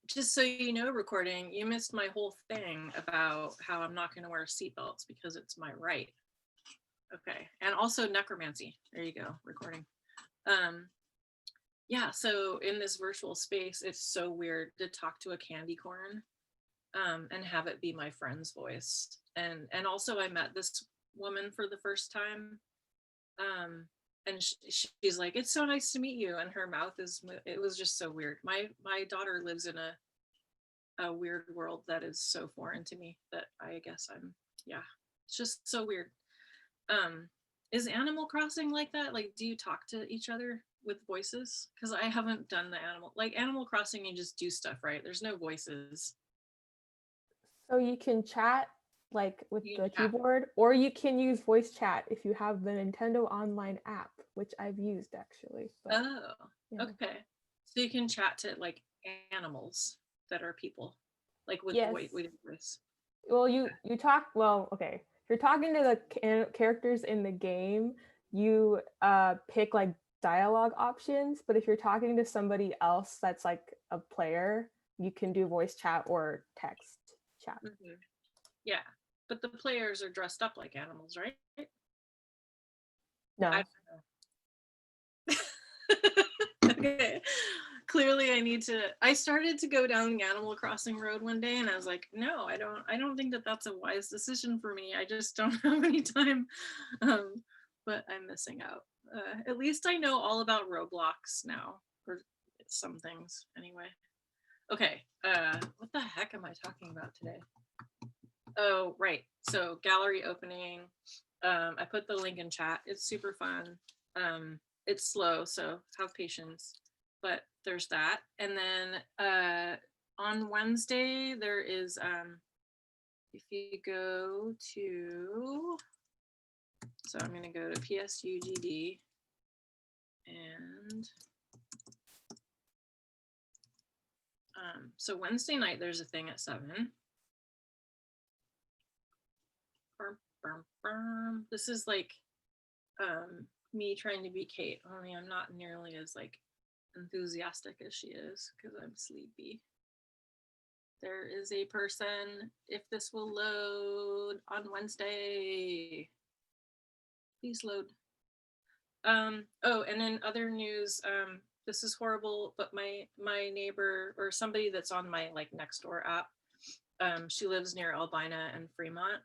Just so you know, recording, you missed my whole thing about how I'm not going to wear seatbelts because it's my right. Okay, and also necromancy. There you go, recording. Yeah, so in this virtual space, it's so weird to talk to a candy corn and have it be my friend's voice. And also I met this woman for the first time. And she's like, it's so nice to meet you. And her mouth is, it was just so weird. My daughter lives in a weird world that is so foreign to me that I guess yeah, it's just so weird. Is Animal Crossing like that? Like, do you talk to each other with voices? Because I haven't done the Animal Crossing, you just do stuff, right? There's no voices. So you can chat like with You the chat. keyboard, or you can use voice chat if you have the Nintendo Online app, which I've used actually. But, okay. So you can chat to like animals that are people, like with voice. Well, you talk. Well, okay. If you're talking to the characters in the game, you pick like dialogue options. But if you're talking to somebody else that's like a player, you can do voice chat or text chat. Mm-hmm. Yeah, but the players are dressed up like animals, right? No. I don't know. Okay. Clearly I started to go down the Animal Crossing road one day and I was like, no, I don't think that that's a wise decision for me. I just don't have any time. But I'm missing out. At least I know all about Roblox now, or some things anyway. Okay, what the heck am I talking about today? Oh, right. So gallery opening. I put the link in chat. It's super fun. It's slow, so have patience. But there's that. And then on Wednesday, there is, if you go to, so I'm going to go to PSUGD and so Wednesday night, there's a thing at 7. This is like me trying to be Kate, only I'm not nearly as like enthusiastic as she is because I'm sleepy. There is a person, if this will load on Wednesday. Please load. Oh, and then other news, this is horrible, but my neighbor or somebody that's on my like Nextdoor app, she lives near Albina and Fremont.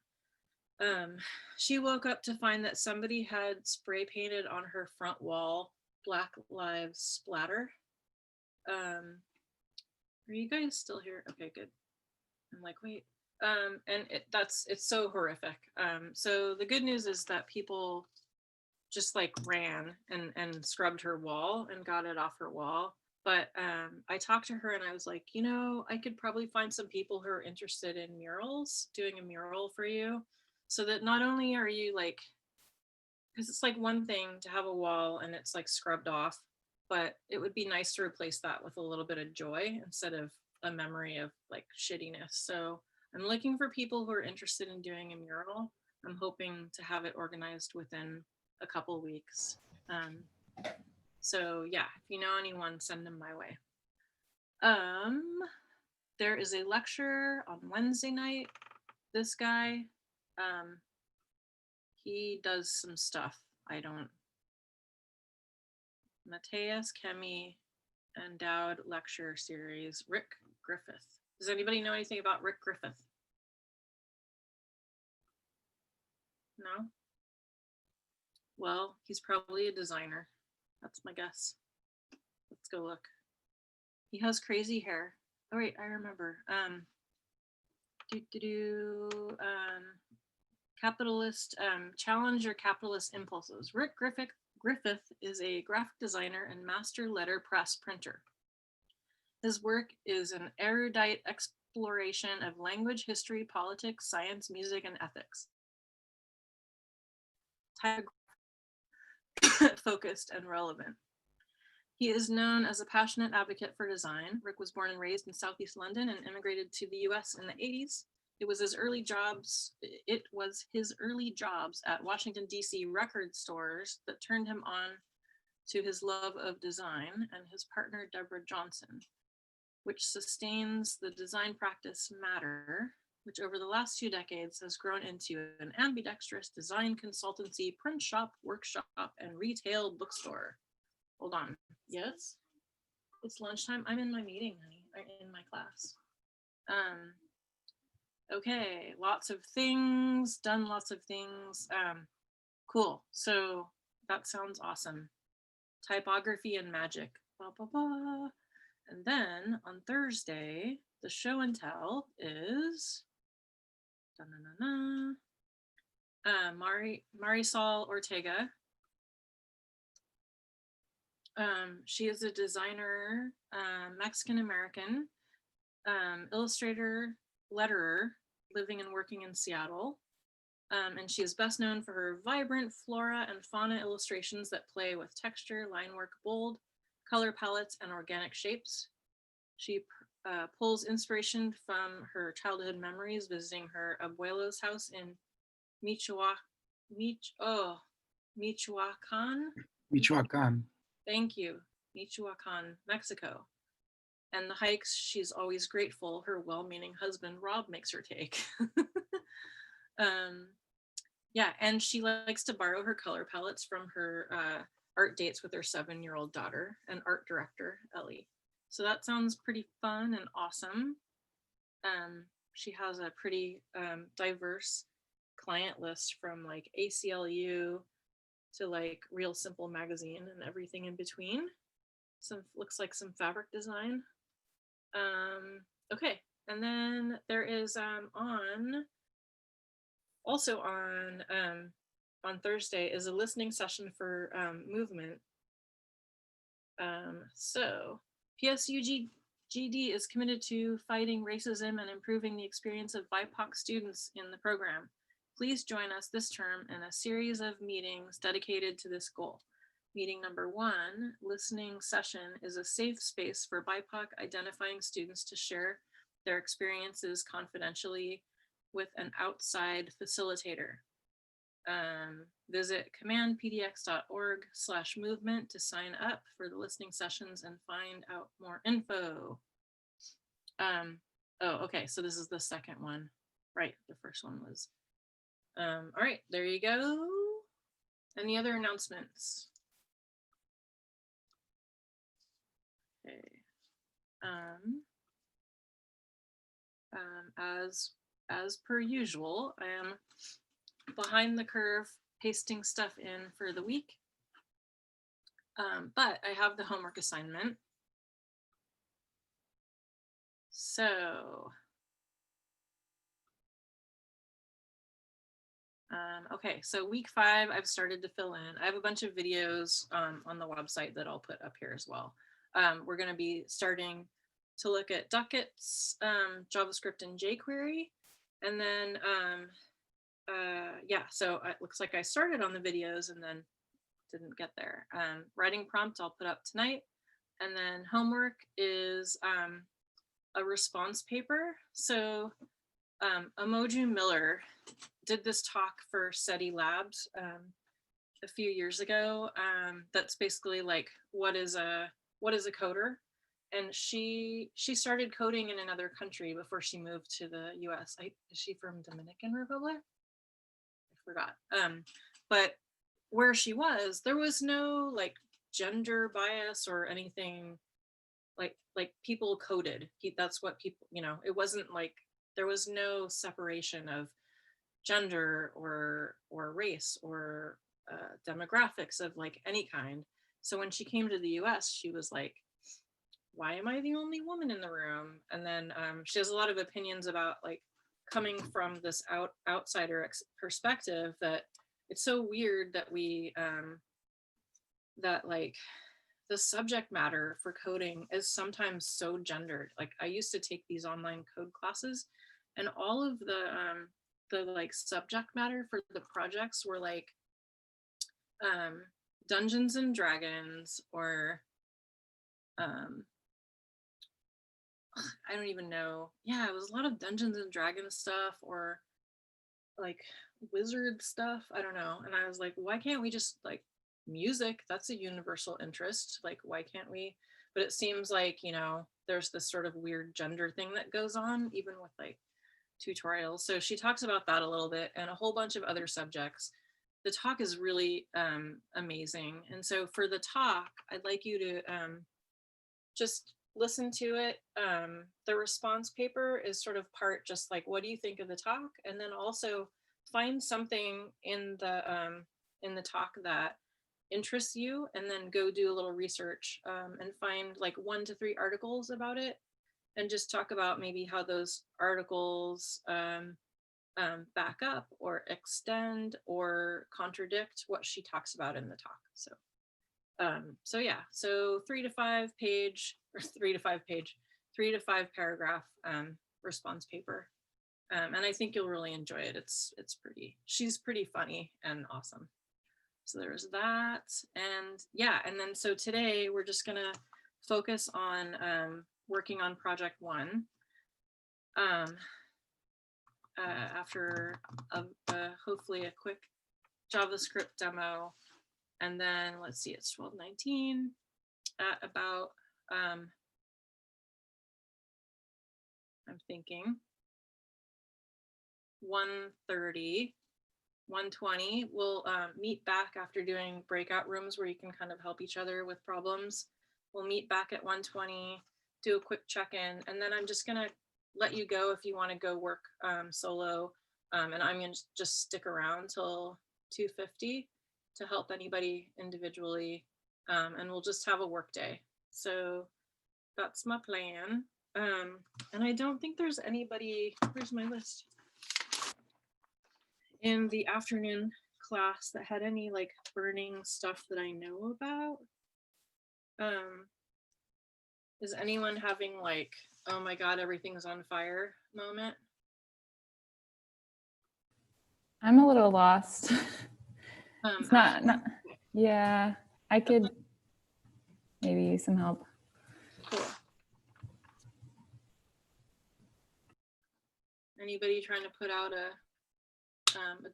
She woke up to find that somebody had spray painted on her front wall Black Lives Splatter. Are you guys still here? Okay, good. I'm like, wait. And it's so horrific. So the good news is that people just like ran and scrubbed her wall and got it off her wall. But I talked to her and I was like, you know, I could probably find some people who are interested in murals, doing a mural for you. So that not only are you like, because it's like one thing to have a wall and it's like scrubbed off, but it would be nice to replace that with a little bit of joy instead of a memory of like shittiness. So I'm looking for people who are interested in doing a mural. I'm hoping to have it organized within a couple weeks. So yeah, if you know anyone, send them my way. There is a lecture on Wednesday night. This guy, he does some stuff. I don't. Matthias Kemi Endowed Lecture Series, Rick Griffith. Does anybody know anything about Rick Griffith? No? Well, he's probably a designer. That's my guess. Let's go look. He has crazy hair. Oh wait, I remember. Capitalist, challenge your capitalist impulses. Rick Griffith is a graphic designer and master letterpress printer. His work is an erudite exploration of language, history, politics, science, music, and ethics. Focused and relevant. He is known as a passionate advocate for design. Rick was born and raised in Southeast London and immigrated to the US in the 80s. It was his early jobs at Washington, D.C. record stores that turned him on to his love of design and his partner, Deborah Johnson, which sustains the design practice Matter, which over the last 2 decades has grown into an ambidextrous design consultancy, print shop, workshop, and retail bookstore. Hold on. Yes? It's lunchtime. I'm in my meeting, honey. I'm in my class. Okay, lots of things, done lots of things. Cool. So that sounds awesome. Typography and magic. Blah, blah, blah. And then on Thursday, the show and tell is Marisol Ortega. She is a designer, Mexican American, illustrator, letterer, living and working in Seattle. And she is best known for her vibrant flora and fauna illustrations that play with texture, line work, bold color palettes, and organic shapes. She pulls inspiration from her childhood memories visiting her abuelo's house in Michoacan. Thank you, Michoacan, Mexico. And the hikes she's always grateful her well-meaning husband Rob makes her take. Yeah, and she likes to borrow her color palettes from her art dates with her 7-year-old daughter and art director Ellie. So that sounds pretty fun and awesome. She has a pretty diverse client list from like ACLU to like Real Simple Magazine and everything in between. Some looks like some fabric design. Okay, and then there is also on Thursday is a listening session for movement. So PSUGD is committed to fighting racism and improving the experience of BIPOC students in the program. Please join us this term in a series of meetings dedicated to this goal. Meeting number 1, listening session, is a safe space for BIPOC identifying students to share their experiences confidentially with an outside facilitator. Visit commandpdx.org/movement to sign up for the listening sessions and find out more info. Oh, okay, so this is the second one. Right, the first one was. All right, there you go. Any other announcements? Okay. As per usual, I am behind the curve pasting stuff in for the week. But I have the homework assignment. So, okay, so week 5, I've started to fill in. I have a bunch of videos on the website that I'll put up here as well. We're going to be starting to look at duckets, JavaScript and jQuery. And then, yeah, so it looks like I started on the videos and then didn't get there. Writing prompt I'll put up tonight. And then homework is a response paper. So Emoju Miller did this talk for SETI Labs a few years ago. That's basically like, what is a coder? And she started coding in another country before she moved to the US. Is she from Dominican Republic? I forgot. But where she was, there was no like gender bias or anything. Like people coded. That's what people, it wasn't like there was no separation of gender or race or demographics of like any kind. So when she came to the US, she was like, why am I the only woman in the room? And then she has a lot of opinions about like coming from this outsider perspective, that it's so weird that we that like the subject matter for coding is sometimes so gendered. Like I used to take these online code classes, and all of the like subject matter for the projects were like Dungeons and Dragons, or I don't even know. Yeah, it was a lot of Dungeons and Dragons stuff, or like wizard stuff. I don't know. And I was like, why can't we just like music, that's a universal interest. Like, why can't we? But it seems like, you know, there's this sort of weird gender thing that goes on, even with like tutorials. So she talks about that a little bit and a whole bunch of other subjects. The talk is really amazing. And so for the talk, I'd like you to just listen to it. The response paper is sort of part just like, what do you think of the talk? And then also find something in the talk that interests you, and then go do a little research and find like 1 to 3 articles about it, and just talk about maybe how those articles back up or extend or contradict what she talks about in the talk. So yeah, so 3 to 5 paragraph response paper. And I think you'll really enjoy it. She's pretty funny and awesome. So there's that. And yeah, and then so today we're just gonna focus on working on project 1 after hopefully a quick JavaScript demo. And then let's see, it's 12:19 at about I'm thinking 1:30, 1:20. We'll meet back after doing breakout rooms where you can kind of help each other with problems. We'll meet back at 1:20, do a quick check-in, and then I'm just gonna let you go if you want to go work solo, and I'm gonna just stick around till 2:50 to help anybody individually, and we'll just have a work day. So that's my plan. And I don't think there's anybody, where's my list, in the afternoon class that had any like burning stuff that I know about. Is anyone having like, oh my God, everything's on fire moment? I'm a little lost. It's not, Okay. yeah, I could maybe use some help. Cool. Anybody trying to put out a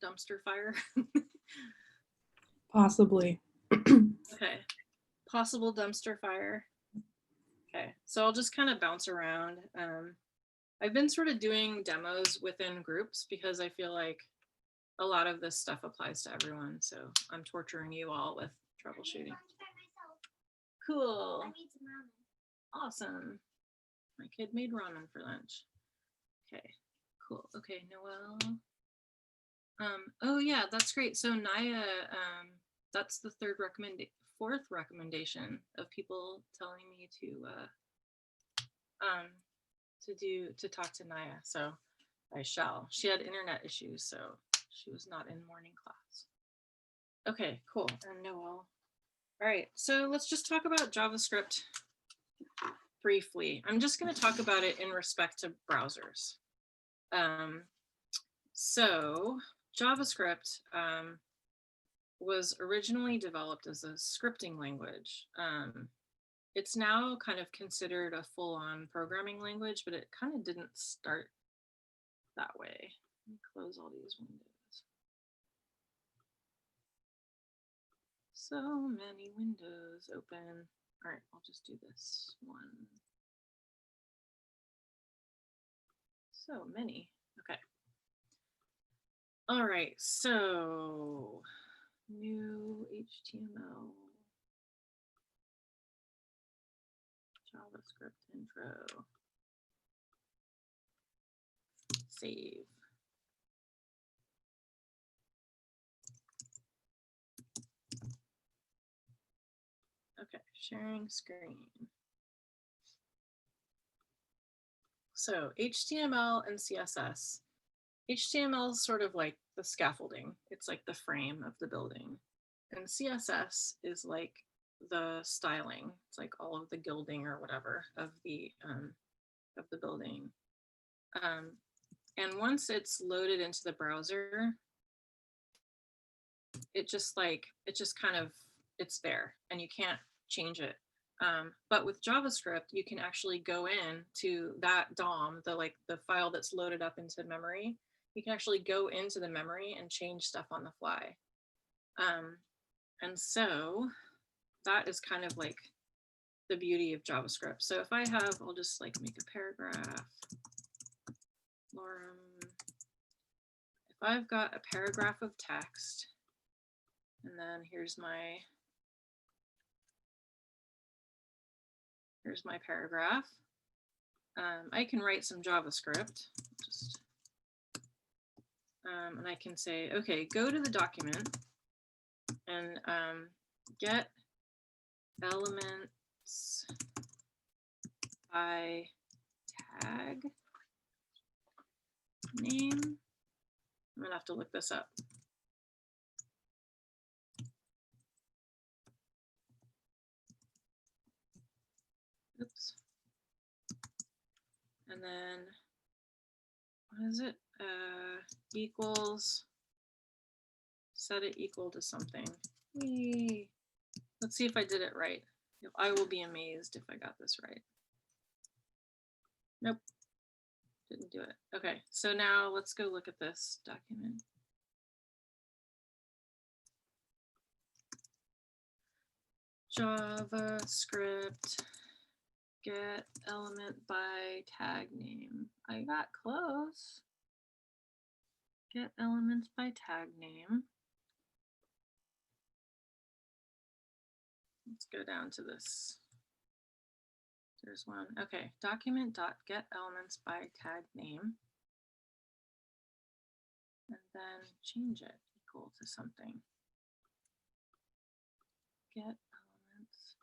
dumpster fire? Possibly. Okay. Possible dumpster fire. Okay, so I'll just kind of bounce around. I've been sort of doing demos within groups because I feel like a lot of this stuff applies to everyone. So I'm torturing you all with troubleshooting. Cool. Awesome. My kid made ramen for lunch. Okay, cool. Okay, Noelle. Oh yeah, that's great. So Naya, that's the fourth recommendation of people telling me to talk to Naya. So I shall. She had internet issues, so she was not in morning class. Okay, cool. And Noelle. All right, so let's just talk about JavaScript briefly. I'm just going to talk about it in respect to browsers. So JavaScript was originally developed as a scripting language. It's now kind of considered a full-on programming language, but it kind of didn't start that way. Let me close all these windows. So many windows open. All right, I'll just do this one. So many. Okay. All right, so new HTML. JavaScript intro. Save. Okay, sharing screen. So HTML and CSS. HTML is sort of like the scaffolding. It's like the frame of the building. And CSS is like the styling. It's like all of the gilding or whatever of the building. And once it's loaded into the browser, it's there and you can't change it. But with JavaScript, you can actually go in to that DOM, the file that's loaded up into memory. You can actually go into the memory and change stuff on the fly. And so that is kind of like the beauty of JavaScript. So if I have, I'll just like make a paragraph. If I've got a paragraph of text, and then here's my paragraph. I can write some JavaScript, and I can say, okay, go to the document and get elements by tag name. I'm gonna have to look this up. Oops. And then, what is it? Equals, set it equal to something. Whee. Let's see if I did it right. I will be amazed if I got this right. Nope, didn't do it. Okay, so now let's go look at this document. JavaScript, get element by tag name. I got close. Get elements by tag name. Let's go down to this. There's one. Okay, document.get elements by tag name. And then change it equal to something. Get elements.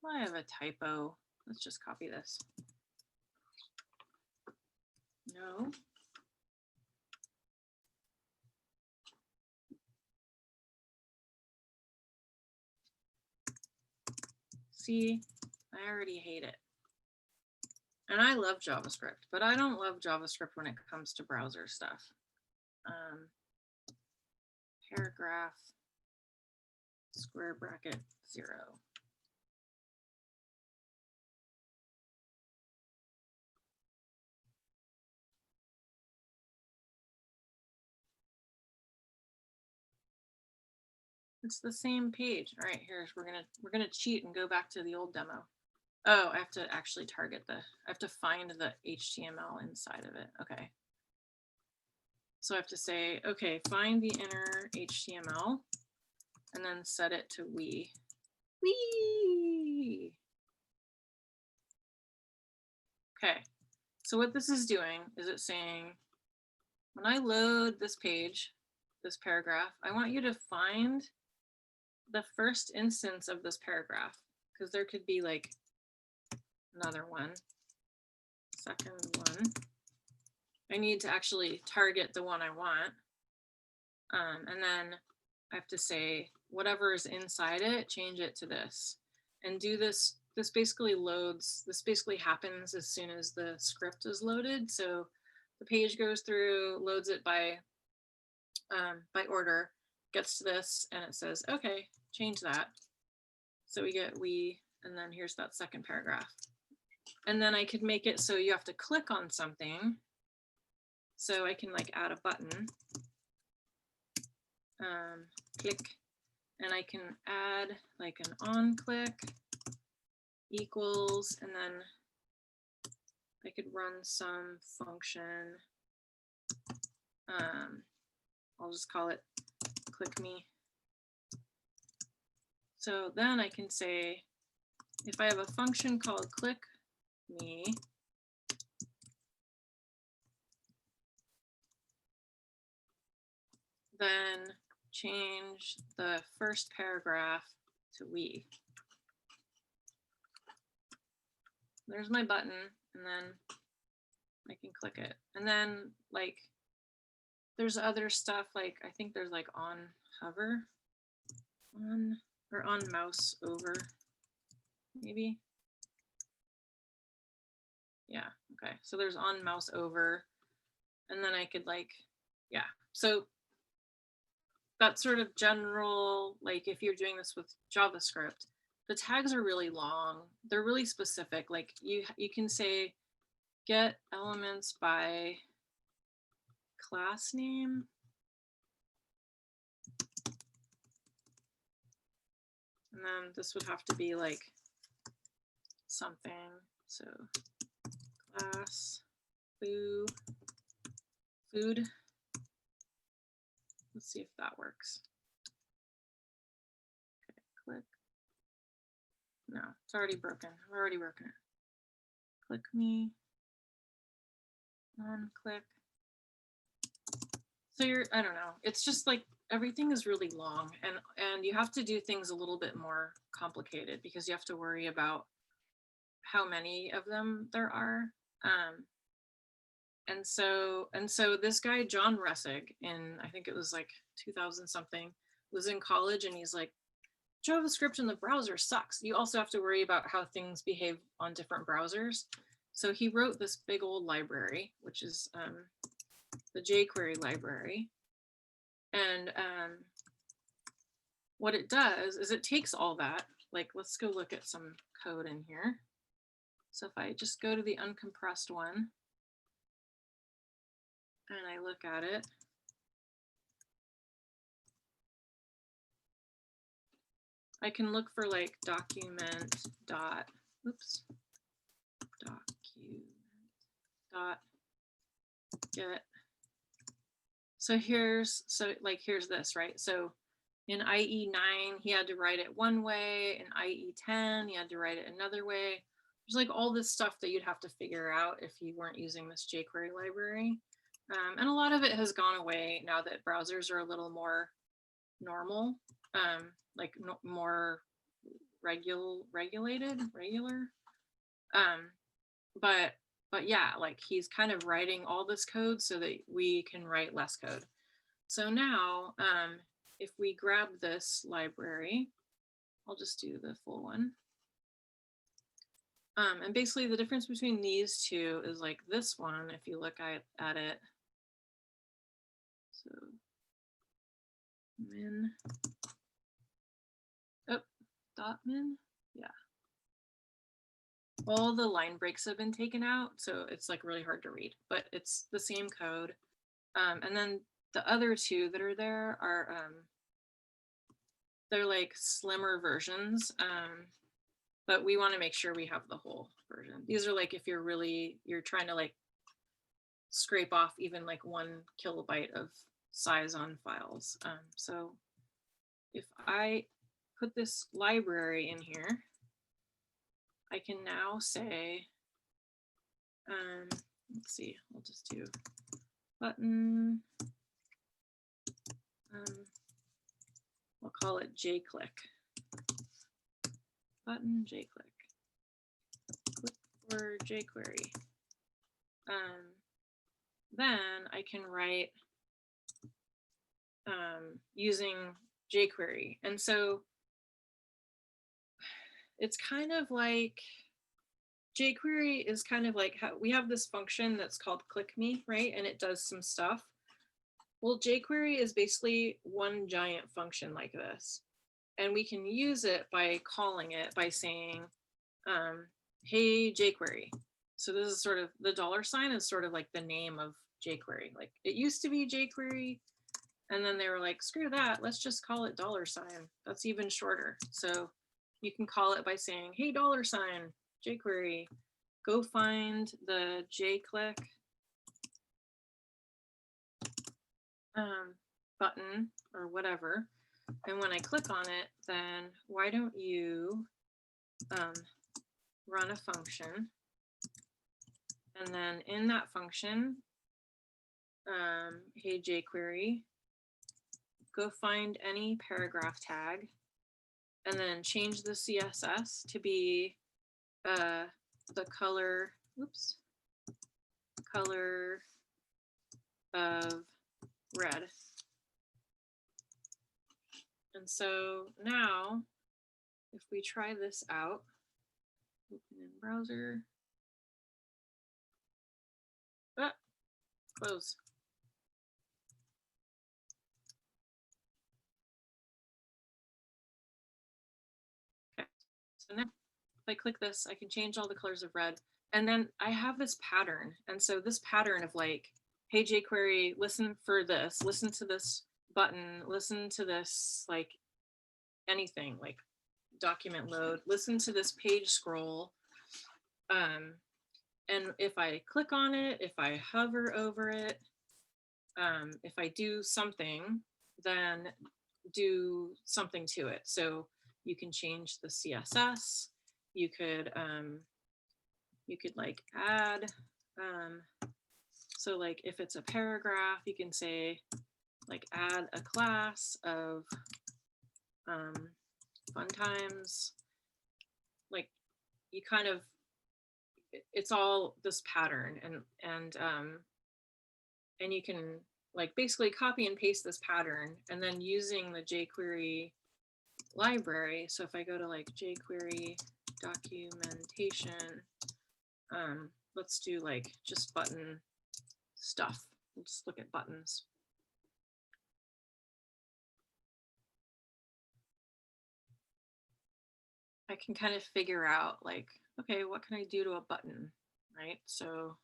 I have a typo. Let's just copy this. No. See, I already hate it. And I love JavaScript, but I don't love JavaScript when it comes to browser stuff. Paragraph, square bracket, 0. It's the same page. All right, here's we're gonna cheat and go back to the old demo. Oh, I have to actually target I have to find the HTML inside of it. Okay. So I have to say, okay, find the inner HTML and then set it to we. Wee. Okay. So what this is doing is it's saying, when I load this page, this paragraph, I want you to find the first instance of this paragraph, because there could be like another one, second one. I need to actually target the one I want. And then I have to say, whatever is inside it, change it to this. And do this. This basically loads, this basically happens as soon as the script is loaded. So the page goes through, loads it by order, gets to this, and it says, okay, change that. So we get we, and then here's that second paragraph. And then I could make it so you have to click on something. So I can like add a button, click, and I can add like an on click equals, and then I could run some function. I'll just call it click me. So then I can say, if I have a function called click me, then change the first paragraph to we. There's my button, and then I can click it. And then like, there's other stuff, like I think there's like on hover, on mouse over, maybe. Yeah, okay. So there's on mouse over, and then I could like, yeah. So that's sort of general, like if you're doing this with JavaScript, the tags are really long. They're really specific. Like you can say, get elements by class name. And then this would have to be like something. So class food. Let's see if that works. Okay, click. No, it's already broken. I've already broken it. Click me. Unclick. So I don't know. It's just like everything is really long, and you have to do things a little bit more complicated because you have to worry about how many of them there are. And so this guy, John Russig, in, I think it was like 2000 something, was in college, and he's like, JavaScript in the browser sucks. You also have to worry about how things behave on different browsers. So he wrote this big old library, which is the Jquery Library. And what it does is it takes all that, like, let's go look at some code in here. So if I just go to the uncompressed one, and I look at it, I can look for like document dot, oops, document dot get. So here's this, right? So in IE 9, he had to write it one way. In IE 10, he had to write it another way. There's like all this stuff that you'd have to figure out if you weren't using this Jquery library. And a lot of it has gone away now that browsers are a little more normal, like more regular. But yeah, like he's kind of writing all this code so that we can write less code. So now, if we grab this library, I'll just do the full one. And basically the difference between these two is like this one, if you look at it. So min, dot min, yeah. All the line breaks have been taken out, so it's like really hard to read, but it's the same code. And then the other two that are there are, they're like slimmer versions, but we want to make sure we have the whole version. These are like if you're trying to like scrape off even like 1 kilobyte of size on files. So if I put this library in here, I can now say, let's see, I'll just do button, we'll call it JClick. Button JClick. Click for jQuery. Then I can write using jQuery. And so it's kind of like, jQuery is kind of like how we have this function that's called click me, right? And it does some stuff. Well, jQuery is basically one giant function like this. And we can use it by calling it by saying, hey, jQuery. So this is sort of, the $sign is sort of like the name of jQuery. Like it used to be jQuery, and then they were like, screw that, let's just call it $sign. That's even shorter. So you can call it by saying, hey, $sign, jQuery, go find the JClick button or whatever. And when I click on it, then why don't you run a function? And then in that function, hey, jQuery, go find any paragraph tag and then change the CSS to be the color of red. And so now, if we try this out, open in browser, close. Okay, so now if I click this, I can change all the colors of red. And then I have this pattern. And so this pattern of like, hey, jQuery, listen for this, listen to this button, listen to this, like anything, like document load, listen to this page scroll. And if I click on it, if I hover over it, if I do something, then do something to it. So you can change the CSS. You could like add, so like if it's a paragraph, you can say like add a class of fun times. Like you kind of, it's all this pattern, and you can like basically copy and paste this pattern, and then using the Jquery library. So if I go to like Jquery documentation, let's do like just button stuff. Let's look at buttons. I can kind of figure out like, okay, what can I do to a button, right? So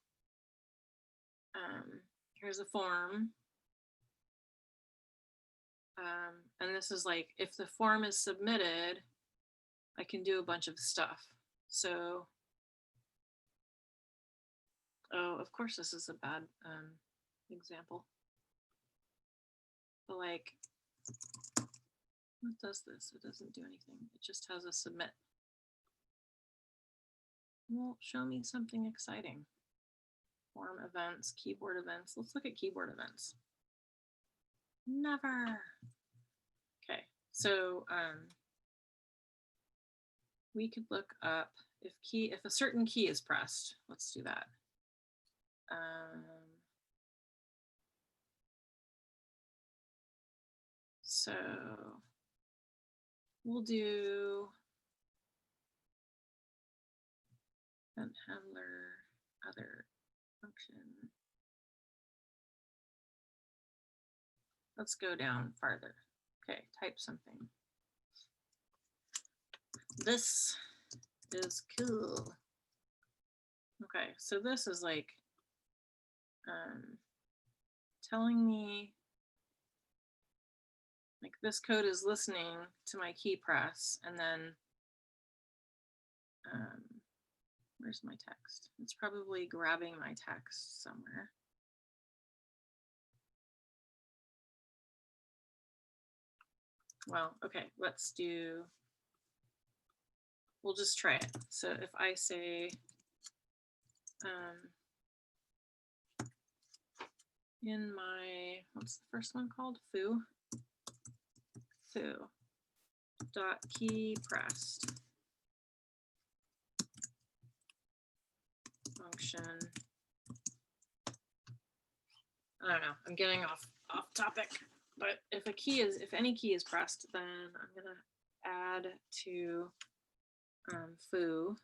here's a form. And this is like, if the form is submitted, I can do a bunch of stuff. So, oh, of course, this is a bad example. But like, what does this? It doesn't do anything. It just has a submit. Well, show me something exciting. Form events, keyboard events. Let's look at keyboard events. Never. Okay, so we could look up if a certain key is pressed. Let's do that. So we'll do event handler, other function. Let's go down farther. Okay, type something. This is cool. Okay, so this is like telling me like this code is listening to my key press, and then where's my text? It's probably grabbing my text somewhere. Well, okay, let's do, we'll just try it. So if I say, in my, what's the first one called? Foo dot key pressed function. I don't know, I'm getting off topic, but if any key is pressed, then I'm gonna add to foo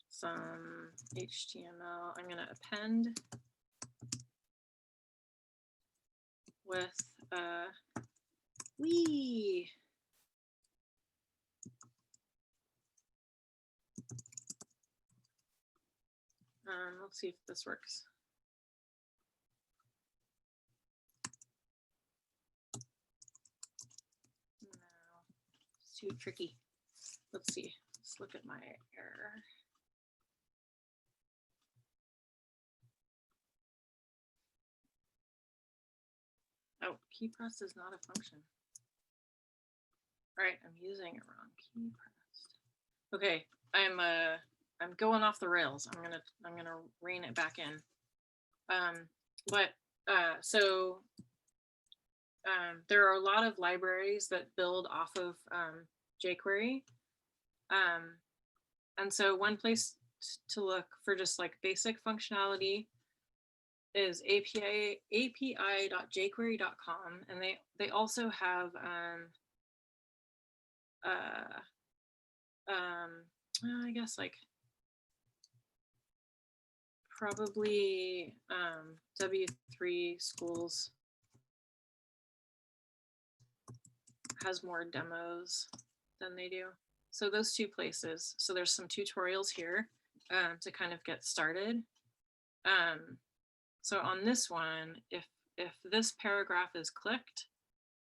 some HTML. I'm gonna append with wee. Let's see if this works. No, it's too tricky. Let's see. Let's look at my error. Oh, key pressed is not a function. All right, I'm using it wrong. Key pressed. Okay, I'm going off the rails. I'm gonna rein it back in. There are a lot of libraries that build off of Jquery. And so one place to look for just like basic functionality is api.jquery.com, and they also have I guess like probably W3 Schools has more demos than they do. So those two places. So there's some tutorials here to kind of get started. So on this one, if this paragraph is clicked,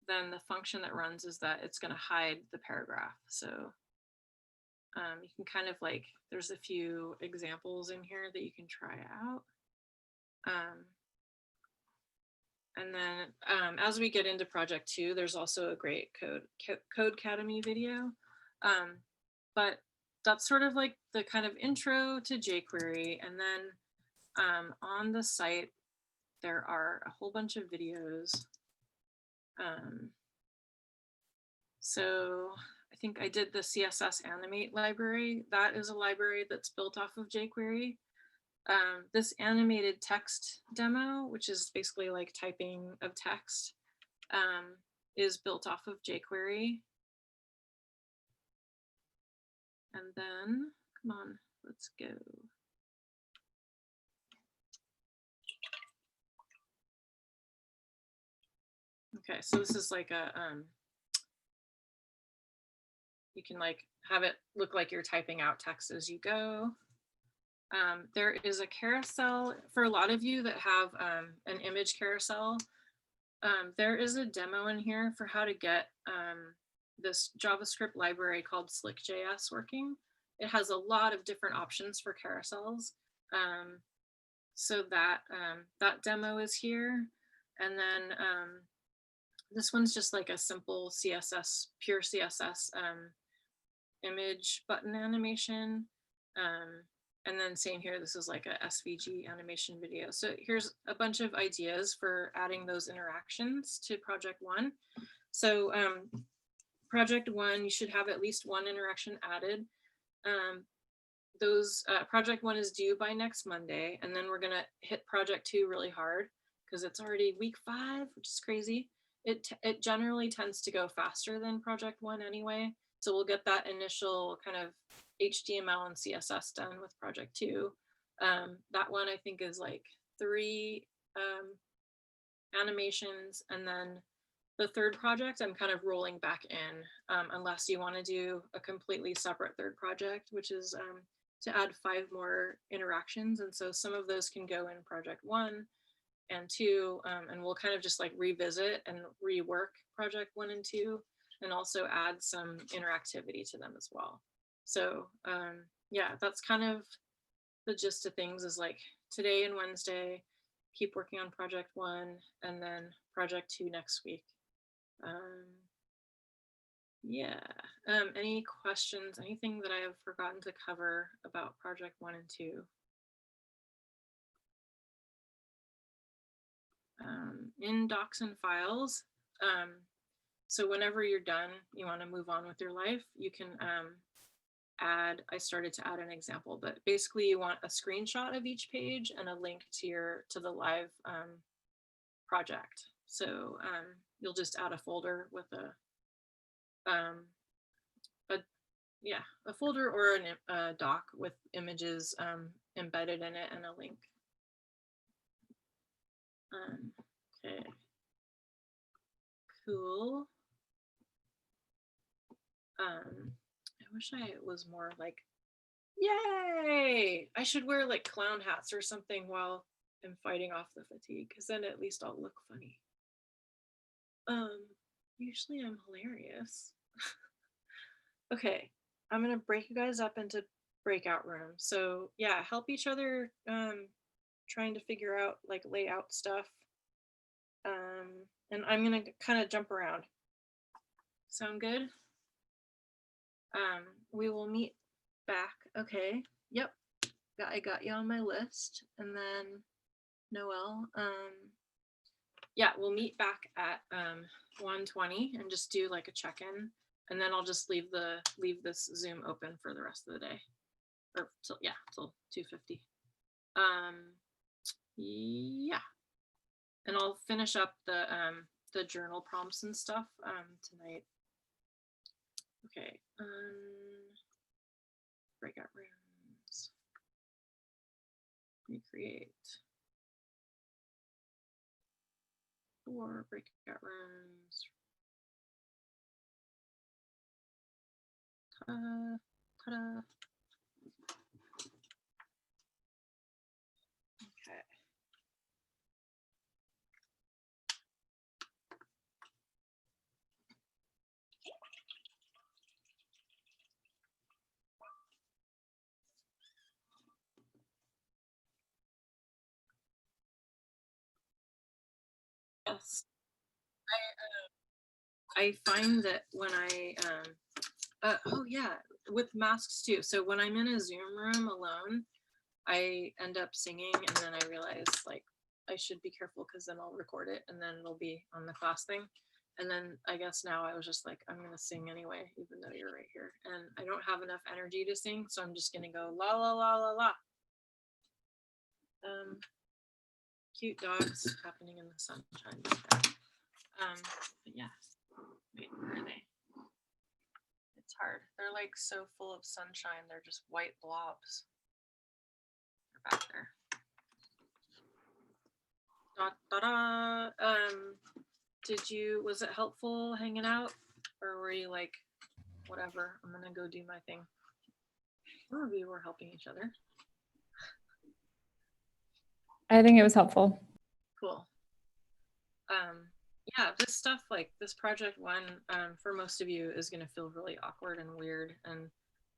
then the function that runs is that it's going to hide the paragraph. So you can kind of like, there's a few examples in here that you can try out. And then as we get into project 2, there's also a great Codecademy video. But that's sort of like the kind of intro to jQuery. And then on the site, there are a whole bunch of videos. So I think I did the CSS animate library. That is a library that's built off of jQuery. This animated text demo, which is basically like typing of text, is built off of jQuery. And then, come on, let's go. Okay, so this is like a, you can like have it look like you're typing out text as you go. There is a carousel for a lot of you that have an image carousel. There is a demo in here for how to get this JavaScript library called Slick.js working. It has a lot of different options for carousels. So that demo is here. And then this one's just like a simple CSS, pure CSS image button animation. And then same here, this is like a SVG animation video. So here's a bunch of ideas for adding those interactions to project 1. So project 1, you should have at least one interaction added. Project 1 is due by next Monday, and then we're gonna hit project 2 really hard because it's already week 5, which is crazy. It generally tends to go faster than project 1 anyway. So we'll get that initial kind of HTML and CSS done with project 2. That one I think is like 3 animations, and then the third project I'm kind of rolling back in, unless you want to do a completely separate third project, which is to add 5 more interactions. And so some of those can go in project 1 and 2, and we'll kind of just like revisit and rework project 1 and 2, and also add some interactivity to them as well. So yeah, that's kind of the gist of things, is like today and Wednesday, keep working on project 1, and then project 2 next week. Yeah, any questions, anything that I have forgotten to cover about project 1 and 2? In docs and files, so whenever you're done, you want to move on with your life, you can add, I started to add an example, but basically you want a screenshot of each page and a link to the live project. So you'll just add a folder with a folder or a doc with images embedded in it and a link. Okay, cool. I wish I was more like, yay! I should wear like clown hats or something while I'm fighting off the fatigue, because then at least I'll look funny. Usually I'm hilarious. Okay, I'm gonna break you guys up into breakout rooms. So yeah, help each other trying to figure out like layout stuff. And I'm gonna kind of jump around. Sound good? We will meet back. Okay, yep, I got you on my list. And then Noel, yeah, we'll meet back at 1:20 and just do like a check-in, and then I'll just leave this Zoom open for the rest of the day, or till 2:50. Yeah, and I'll finish up the journal prompts and stuff tonight. Okay, breakout rooms, recreate 4 breakout rooms. Ta-da, ta-da. Okay. Yes. I find that when oh yeah, with masks too. So when I'm in a Zoom room alone, I end up singing, and then I realize like I should be careful because then I'll record it and then it'll be on the class thing. And then I guess now I was just like, I'm gonna sing anyway, even though you're right here. And I don't have enough energy to sing, so I'm just gonna go la la la la la. Cute dogs happening in the sunshine. But yeah. Wait, where are they? It's hard. They're like so full of sunshine. They're just white blobs. They're back there. Da, da, da. Was it helpful hanging out? Or were you like, whatever, I'm gonna go do my thing? Some of you were helping each other. I think it was helpful. Cool. Yeah, this stuff, like this project one, for most of you is going to feel really awkward and weird. And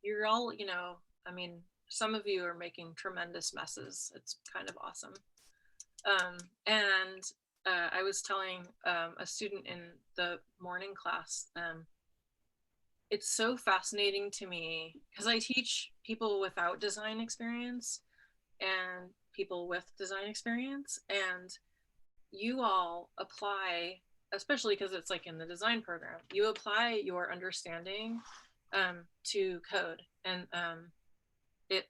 you're all, I mean, some of you are making tremendous messes. It's kind of awesome. And I was telling a student in the morning class, it's so fascinating to me because I teach people without design experience and people with design experience, and you all apply, especially because it's like in the design program, you apply your understanding to code, and it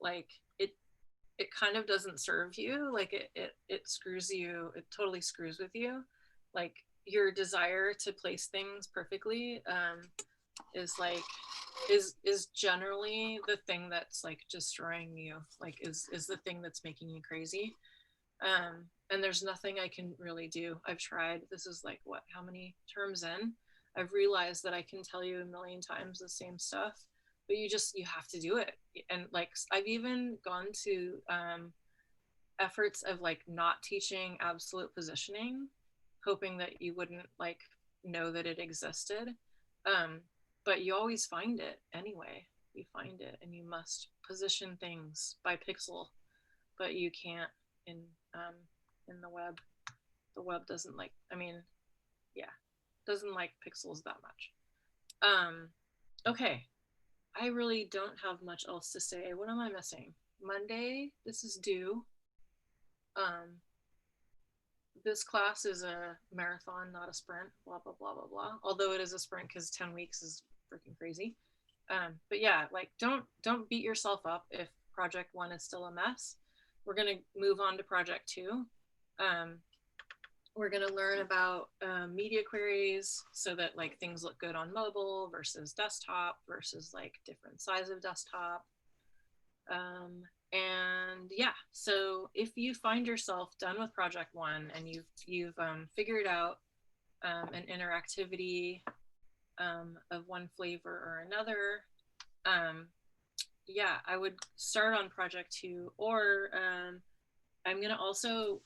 kind of doesn't serve you. Like it screws you. It totally screws with you. Like your desire to place things perfectly is generally the thing that's like destroying you. Like is the thing that's making you crazy. And there's nothing I can really do. I've tried. This is like how many terms in? I've realized that I can tell you a million times the same stuff, but you have to do it. And like I've even gone to efforts of like not teaching absolute positioning, hoping that you wouldn't like know that it existed. But you always find it anyway. You find it, and you must position things by pixel, but you can't in the web. The web doesn't like, doesn't like pixels that much. Okay, I really don't have much else to say. What am I missing? Monday, this is due. This class is a marathon, not a sprint, blah, blah, blah, blah, blah. Although it is a sprint because 10 weeks is freaking crazy. But yeah, like don't beat yourself up if project one is still a mess. We're gonna move on to project two. We're gonna learn about media queries so that like things look good on mobile versus desktop versus like different size of desktop. And yeah, so if you find yourself done with project one and you've figured out an interactivity of one flavor or another, yeah, I would start on project two, or I'm gonna also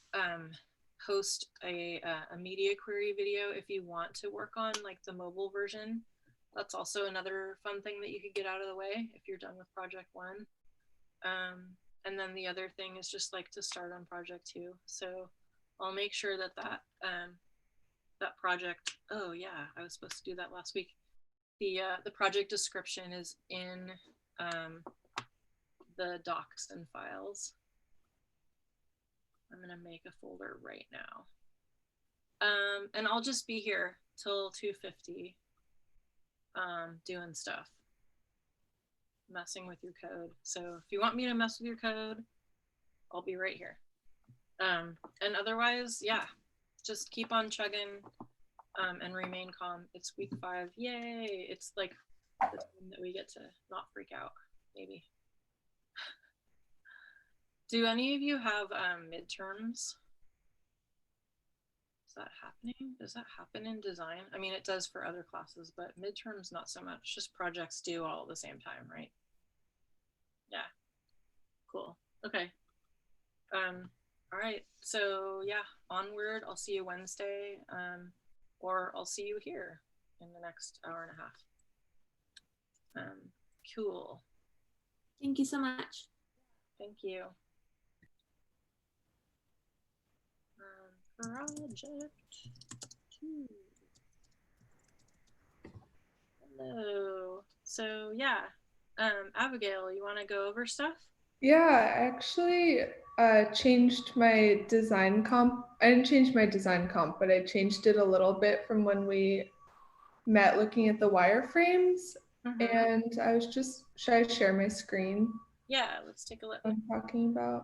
host a media query video if you want to work on like the mobile version. That's also another fun thing that you could get out of the way if you're done with project one. And then the other thing is just like to start on project two. So I'll make sure that that project, oh yeah, I was supposed to do that last week. The project description is in the docs and files. I'm gonna make a folder right now. And I'll just be here till 2:50 doing stuff, messing with your code. So if you want me to mess with your code, I'll be right here. And otherwise, yeah, just keep on chugging and remain calm. It's week 5. Yay! It's like the time that we get to not freak out, maybe. Do any of you have midterms? Is that happening? Does that happen in design? I mean, it does for other classes, but midterms not so much. Just projects due all at the same time, right? Yeah. Cool. Okay. All right. So yeah, onward. I'll see you Wednesday, or I'll see you here in the next hour and a half. Cool. Thank you so much. Thank you. project 2. Hello. So yeah, Abigail, you want to go over stuff? Yeah, I actually changed my design comp. I didn't change my design comp, but I changed it a little bit from when we met looking at the wireframes. Mhm. And I was just, should I share my screen? Yeah, let's take a look. I'm talking about.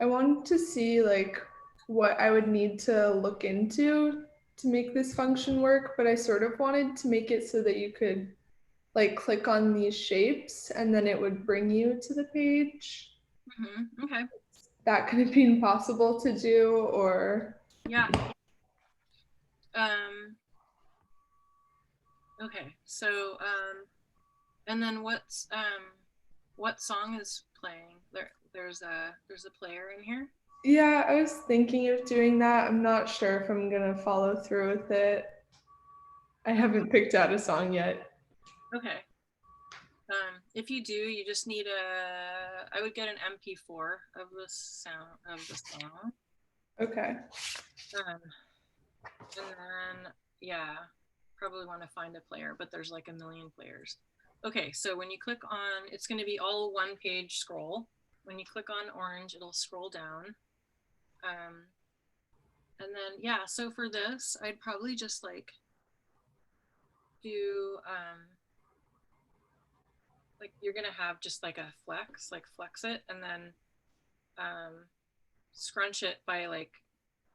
I wanted to see like what I would need to look into to make this function work, but I sort of wanted to make it so that you could like click on these shapes and then it would bring you to the page. Okay. That could have been possible to do, or Yeah. Okay. So and then what song is playing? There's a player in here. yeah, I was thinking of doing that. I'm not sure if I'm gonna follow through with it. I haven't picked out a song yet. Okay. If you do, you just need I would get an MP4 of the sound of the song. Okay. And then yeah, probably want to find a player, but there's like a million players. Okay, so when you click on, it's going to be all one page scroll. When you click on orange, it'll scroll down. And then yeah, so for this, I'd probably just like do like you're gonna have just like a flex, like flex it, and then scrunch it by like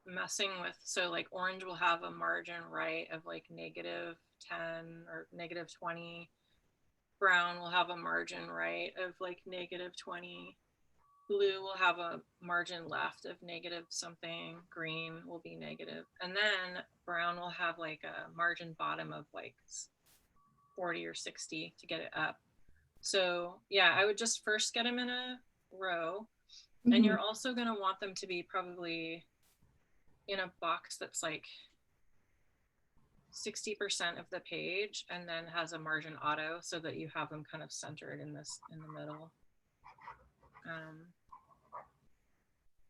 messing with, so like orange will have a margin right of like -10 or -20. Brown will have a margin right of like -20. Blue will have a margin left of negative something. Green will be negative. And then brown will have like a margin bottom of like 40 or 60 to get it up. So yeah, I would just first get them in a row. And you're also going to want them to be probably in a box that's like 60% of the page and then has a margin auto so that you have them kind of centered in the middle.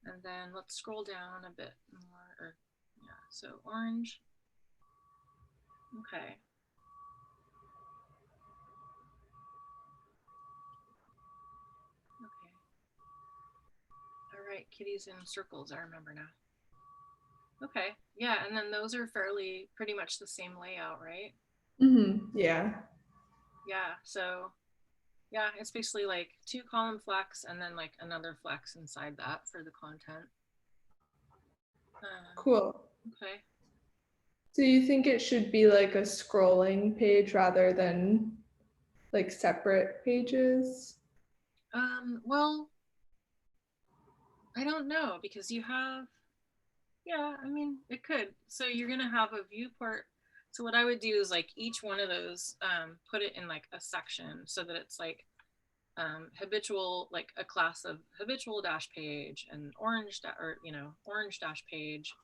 And then let's scroll down a bit more. Or, yeah, so orange. Okay. Okay. All right, kitties in circles, I remember now. Okay, yeah, and then those are pretty much the same layout, right? Yeah. Yeah, so yeah, it's basically like 2 column flex and then like another flex inside that for the content. Cool. Okay. So you think it should be like a scrolling page rather than like separate pages? Well, I don't know because you have, yeah, I mean, it could. So you're going to have a viewport. So what I would do is like each one of those, put it in like a section so that it's like habitual, like a class of habitual dash page and orange, or, you know, orange dash page,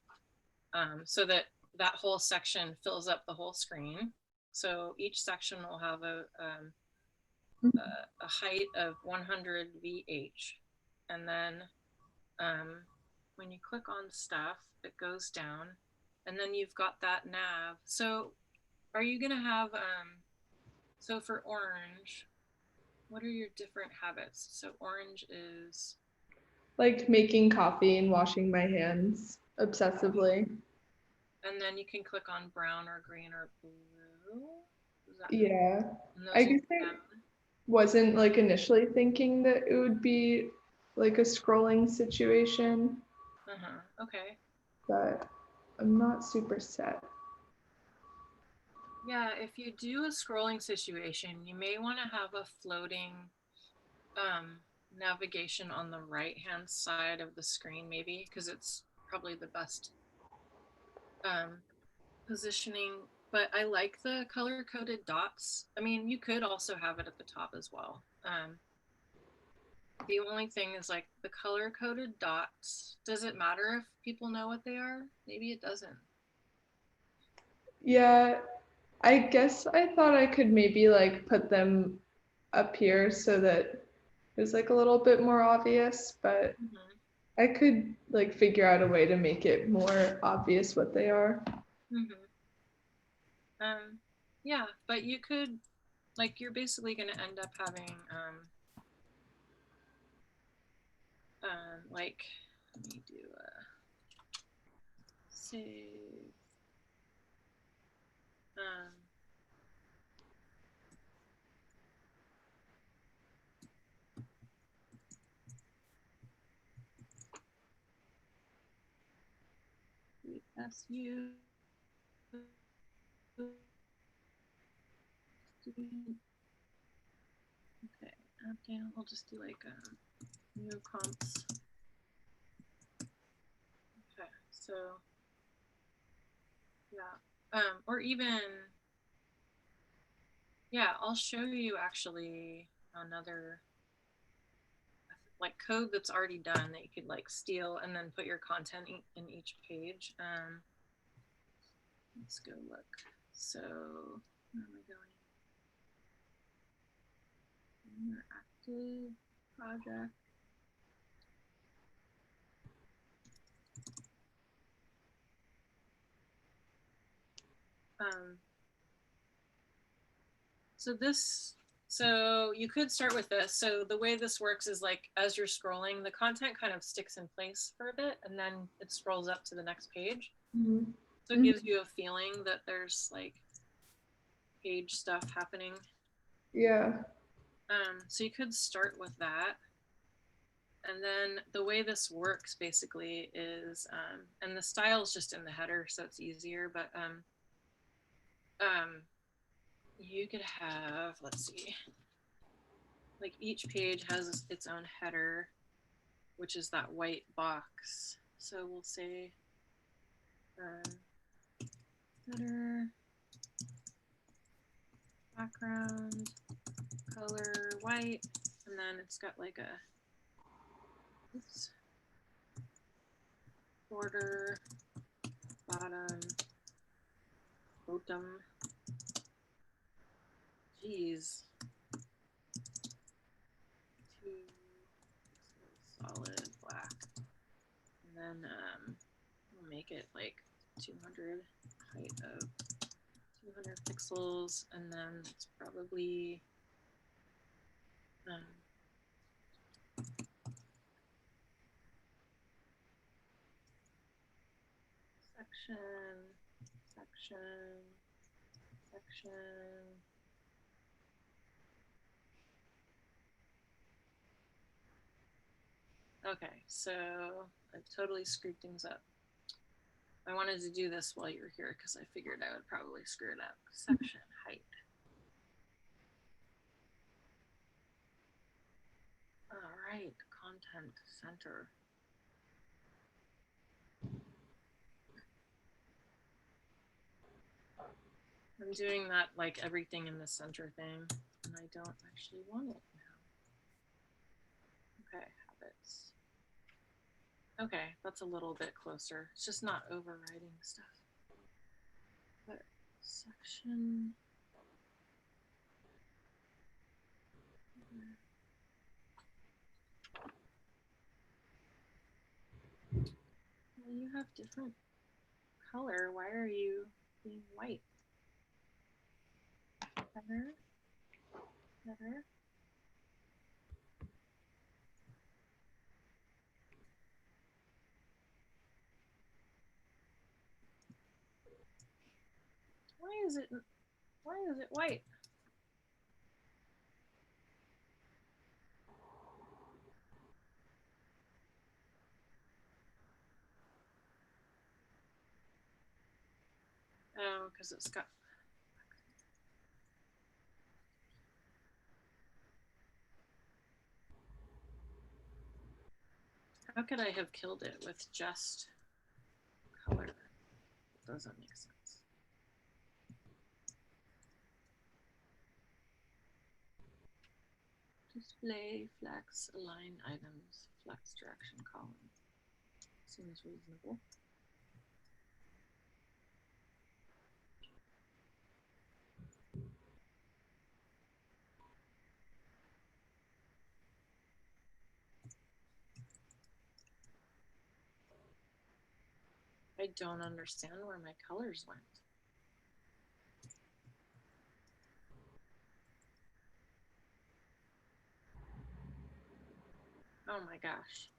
so that that whole section fills up the whole screen. So each section will have a height of 100 VH. And then when you click on stuff, it goes down. And then you've got that nav. So are you going to have, so for orange, what are your different habits? So orange is Like making coffee and washing my hands obsessively. and then you can click on brown or green or blue. Yeah. I guess I wasn't like initially thinking that it would be like a scrolling situation. Okay. But I'm not super set. Yeah, if you do a scrolling situation, you may want to have a floating navigation on the right hand side of the screen, maybe, because it's probably the best positioning. But I like the color coded dots. I mean, you could also have it at the top as well. The only thing is like the color coded dots. Does it matter if people know what they are? Maybe it doesn't. Yeah, I guess I thought I could maybe like put them up here so that it was like a little bit more obvious, but I could like figure out a way to make it more obvious what they are. Yeah, but you could, like, you're basically going to end up having, like, let me do a save. SU student. Okay, okay, I'll just do like new comps. Okay, so yeah, or even yeah, I'll show you actually another like code that's already done that you could like steal and then put your content in each page. Let's go look. So where am I going? Active project. So you could start with this. So the way this works is like as you're scrolling, the content kind of sticks in place for a bit and then it scrolls up to the next page. Mm-hmm. So it gives you a feeling that there's like page stuff happening. Yeah. So you could start with that. And then the way this works basically is, and the style is just in the header, so it's easier, but you could have, let's see, like each page has its own header, which is that white box. So we'll say header, background, color, white, and then it's got like a, oops, border, bottom, geez, 2 solid black, and then we'll make it like 200 height of 200 pixels, and then it's probably section. Okay, so I've totally screwed things up. I wanted to do this while you were here because I figured I would probably screw it up. Section height. All right, content center. I'm doing that like everything in the center thing, and I don't actually want it now. Okay, habits. Okay, that's a little bit closer. It's just not overriding stuff. But section. Well, you have different color. Why are you being white? Better. Better. Why is it white? Oh, because it's got. How could I have killed it with just color? It doesn't make sense. Display, flex, align items, flex direction column. Seems reasonable. I don't understand where my colors went. Oh my gosh.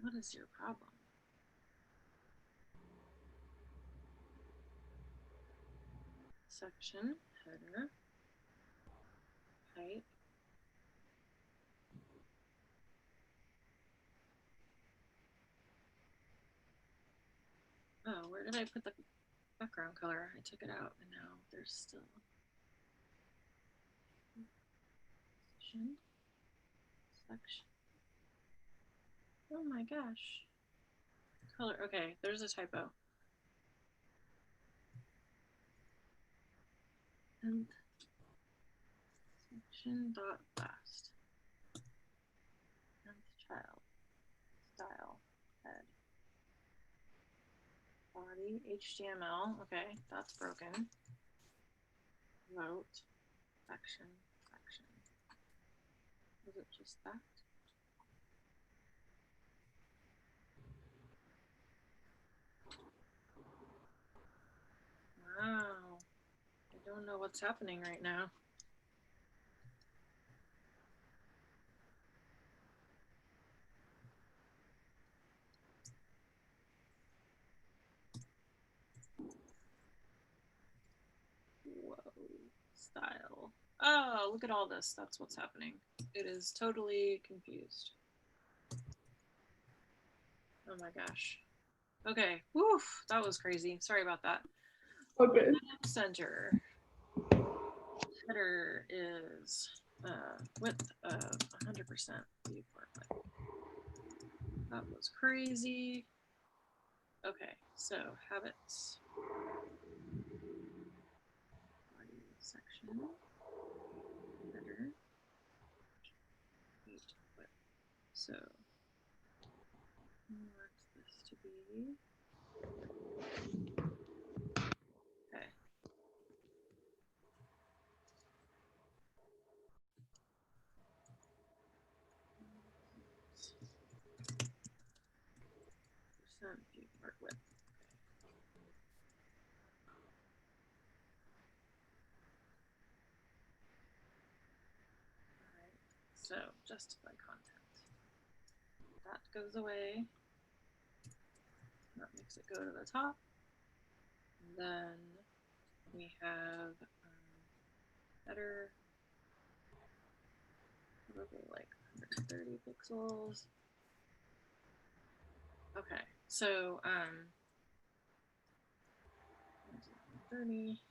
What is your problem? Section, header, height. Oh, where did I put the background color? I took it out and now there's still section. Oh my gosh. Color, okay, there's a typo. And section dot last. And child. Style. Head. Body. HTML. Okay, that's broken. Vote. Section. Section. Was it just that? Wow. I don't know what's happening right now. Whoa. Style. Oh, look at all this. That's what's happening. It is totally confused. Oh my gosh. Okay. Woof. That was crazy. Sorry about that. Okay. Center. Header is width of 100% viewport. That was crazy. Okay, so habits. Body section. Header. Height, width. So we want this to be. Okay. Percent viewport width. Alright, so justify content. That goes away. That makes it go to the top. And then we have header, probably like 130 pixels. Okay, so 130.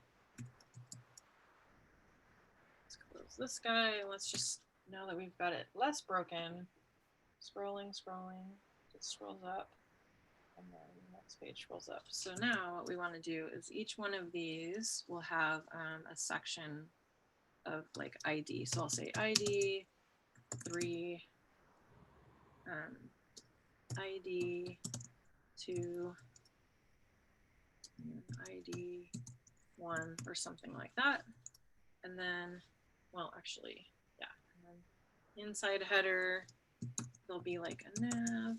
Let's close this guy. Let's just, now that we've got it less broken, scrolling, it scrolls up, and then the next page scrolls up. So now what we want to do is each one of these will have a section of like ID. So I'll say ID 3, ID 2, and ID 1 or something like that. And then, well, actually, yeah. And then inside header, there'll be like a nav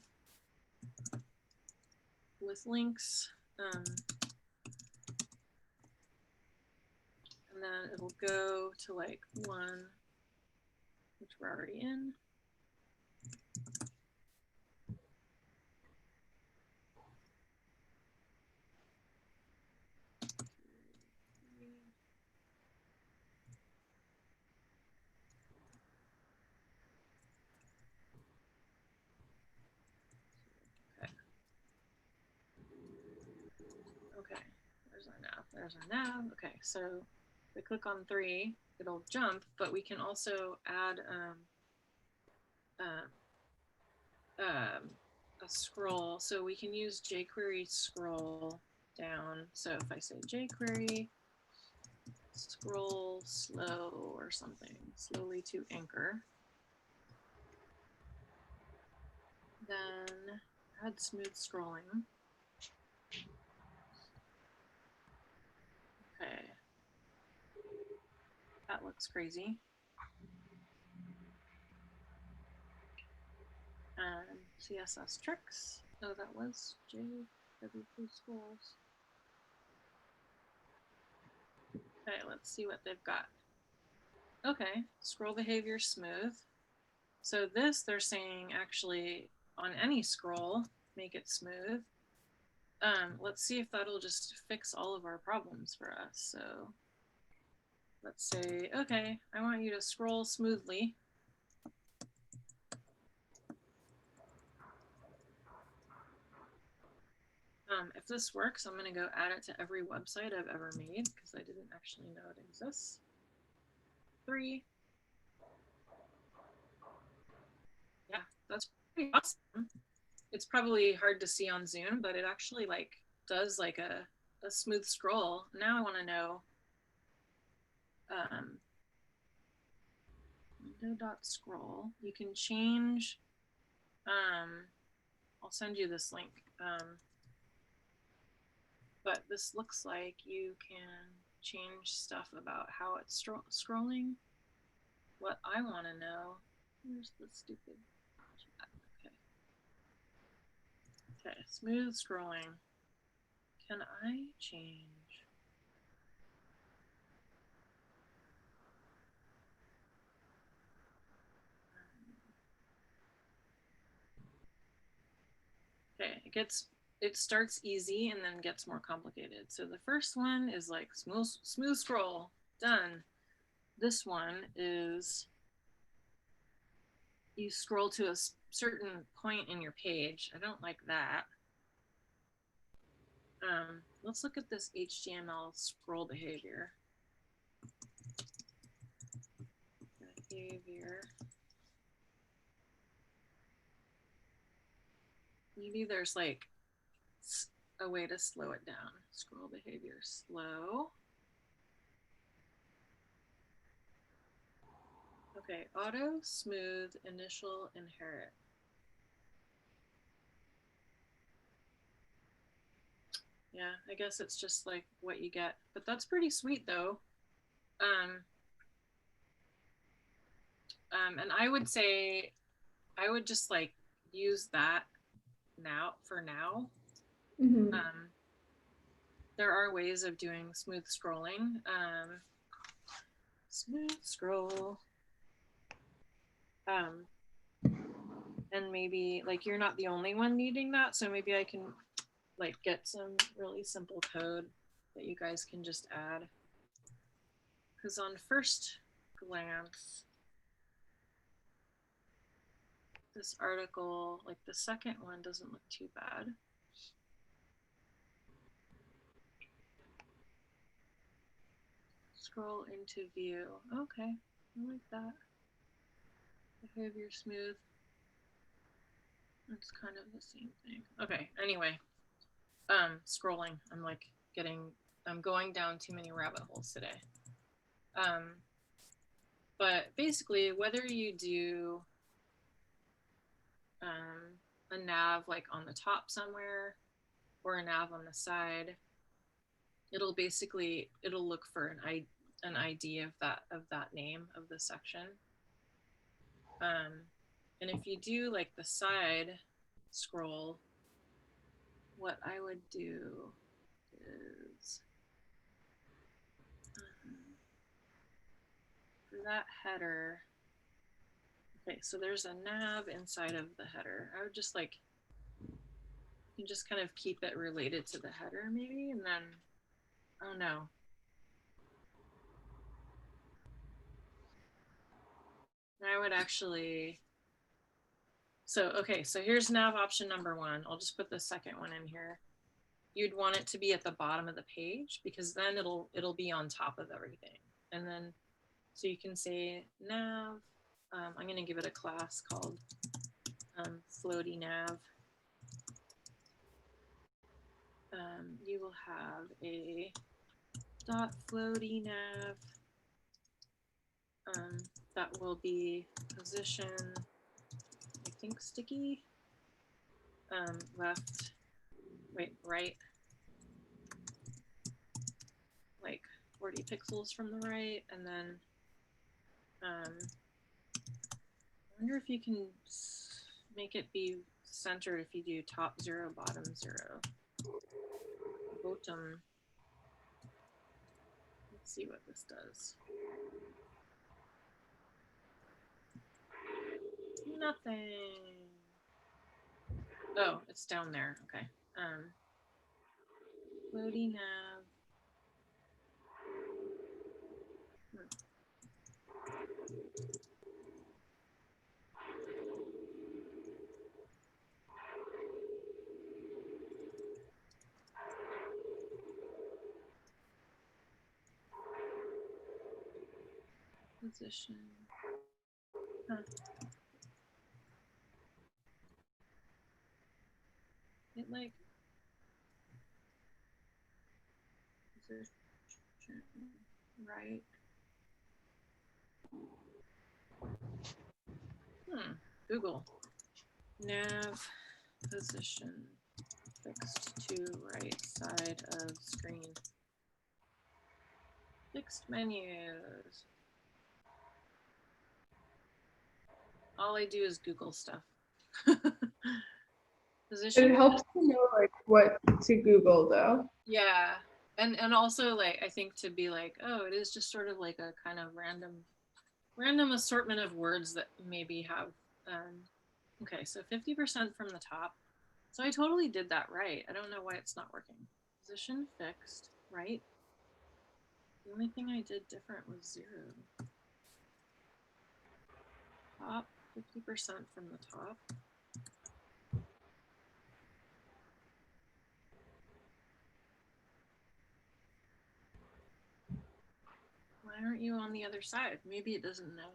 with links. And then it'll go to like 1, which we're already in. Okay, there's our nav. There's our nav. Okay, so if we click on 3, it'll jump, but we can also add a scroll. So we can use Jquery scroll down. So if I say Jquery scroll slow or something, slowly to anchor, then add smooth scrolling. Okay. That looks crazy. CSS tricks. Oh, that was JW schools. Okay, let's see what they've got. Okay, scroll behavior smooth. So this, they're saying actually on any scroll, make it smooth. Let's see if that'll just fix all of our problems for us. So let's say, okay, I want you to scroll smoothly. If this works, I'm going to go add it to every website I've ever made because I didn't actually know it exists. 3. Yeah, that's pretty awesome. It's probably hard to see on Zoom, but it actually like does like a smooth scroll. Now I want to know window.scroll. You can change, I'll send you this link. But this looks like you can change stuff about how it's scrolling. What I want to know, where's the stupid chat? Okay, smooth scrolling. Can I change? Okay, it starts easy and then gets more complicated. So the first one is like smooth scroll, done. This one is you scroll to a certain point in your page. I don't like that. Let's look at this HTML scroll behavior. Maybe there's like a way to slow it down. Scroll behavior slow. Okay, auto, smooth, initial, inherit. Yeah, I guess it's just like what you get, but that's pretty sweet though. And I would say, I would just like use that now for now. Mm-hmm. There are ways of doing smooth scrolling. Smooth scroll. And maybe like you're not the only one needing that, so maybe I can like get some really simple code that you guys can just add. Because on first glance, this article, like the second one, doesn't look too bad. Scroll into view. Okay, I like that. Behavior smooth. It's kind of the same thing. Okay, anyway. Scrolling. I'm going down too many rabbit holes today. But basically, whether you do a nav like on the top somewhere or a nav on the side, it'll look for an ID of that name of the section. And if you do like the side scroll, what I would do is for that header. Okay, so there's a nav inside of the header. I would just like, you just kind of keep it related to the header maybe, and then, oh no. I would actually, so, okay, so here's nav option number 1. I'll just put the second one in here. You'd want it to be at the bottom of the page because then it'll be on top of everything. And then, so you can say nav, I'm gonna give it a class called floaty nav. You will have a .floaty nav that will be position, I think sticky, left, wait, right, like 40 pixels from the right, and then I wonder if you can make it be centered if you do top 0, bottom 0. Bottom. Let's see what this does. Nothing. Oh, it's down there. Okay. Loading nav. Position. Huh. It like position right. Google. Nav position fixed to right side of screen. Fixed menus. All I do is Google stuff. Position. It helps to know like what to Google though. Yeah. And also like I think to be like, oh, it is just sort of like a kind of random assortment of words that maybe have okay, so 50% from the top. So I totally did that right. I don't know why it's not working. Position fixed, right? The only thing I did different was 0. Top, 50% from the top. Why aren't you on the other side? Maybe it doesn't know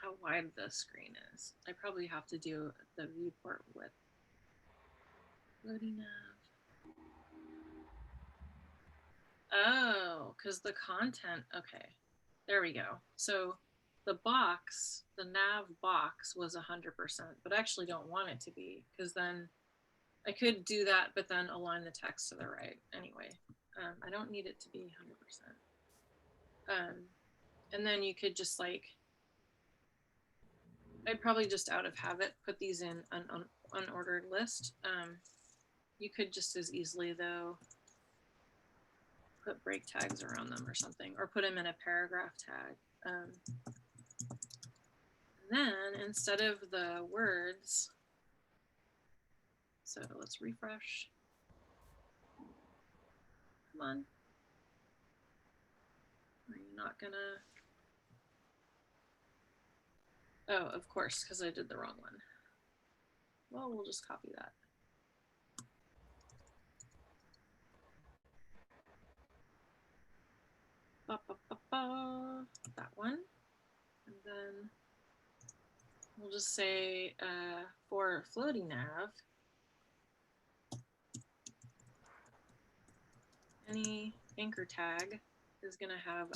how wide the screen is. I probably have to do the viewport width. Loading nav. Oh, because the content, okay. There we go. So the box, the nav box was 100%, but I actually don't want it to be because then I could do that, but then align the text to the right anyway. I don't need it to be 100%. And then you could just like, I'd probably just out of habit put these in an unordered list. You could just as easily though put break tags around them or something, or put them in a paragraph tag. Then instead of the words, so let's refresh. Come on. Are you not gonna? Oh, of course, because I did the wrong one. Well, we'll just copy that. That one. And then we'll just say for floating nav, any anchor tag is going to have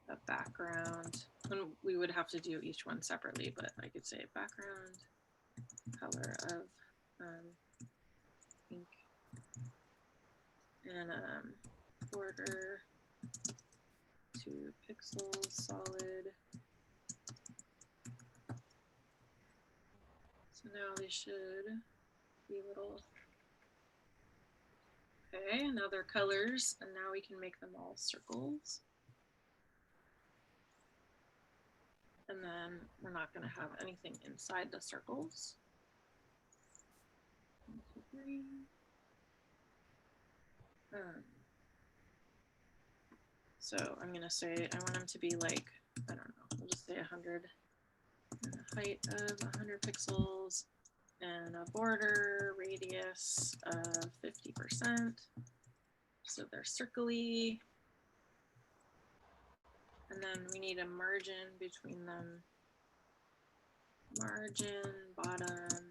a background. And we would have to do each one separately, but I could say background color of pink and border 2 pixels solid. So now they should be little. Okay, now they're colors, and now we can make them all circles. And then we're not going to have anything inside the circles. 1, 2, 3. So I'm going to say I want them to be like, I don't know, we'll just say 100, and a height of 100 pixels, and a border radius of 50%. So they're circly. And then we need a margin between them. Margin, bottom,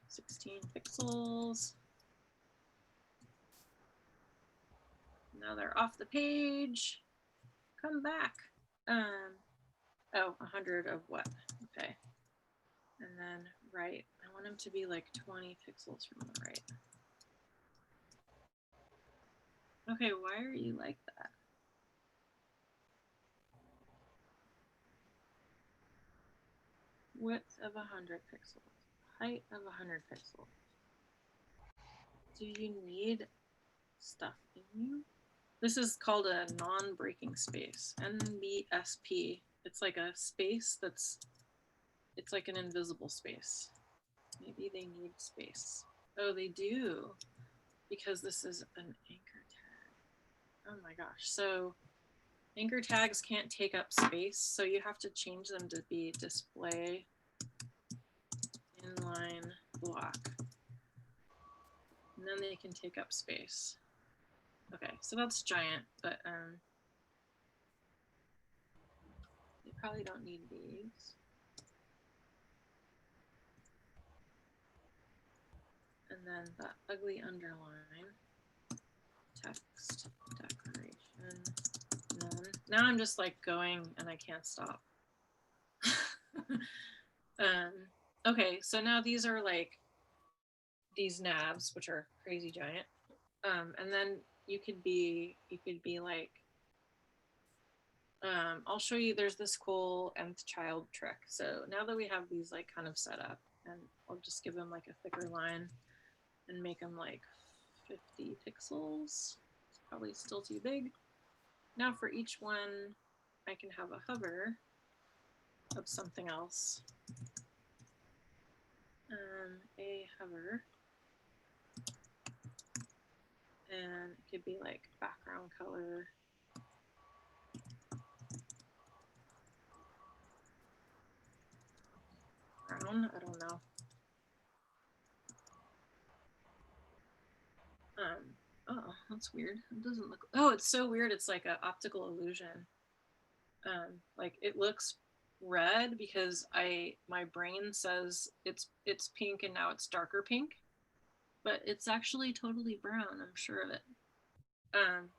16 pixels. Now they're off the page. Come back. Oh, 100 of what? Okay. And then right. I want them to be like 20 pixels from the right. Okay, why are you like that? Width of 100 pixels. Height of 100 pixels. Do you need stuff in you? This is called a non-breaking space, NBSP. It's like a space it's like an invisible space. Maybe they need space. Oh, they do, because this is an anchor tag. Oh my gosh. So anchor tags can't take up space, so you have to change them to be display inline block. And then they can take up space. Okay, so that's giant, but they probably don't need these. And then that ugly underline, text, decoration, none. Now I'm just like going and I can't stop. Okay, so now these are like these nabs, which are crazy giant. And then you could be like, I'll show you, there's this cool nth child trick. So now that we have these like kind of set up, and I'll just give them like a thicker line and make them like 50 pixels. It's probably still too big. Now for each one, I can have a hover of something else. A hover. And it could be like background color. Brown, I don't know. Oh, that's weird. It doesn't look, oh, it's so weird. It's like an optical illusion. Like it looks red because my brain says it's pink and now it's darker pink, but it's actually totally brown, I'm sure of it.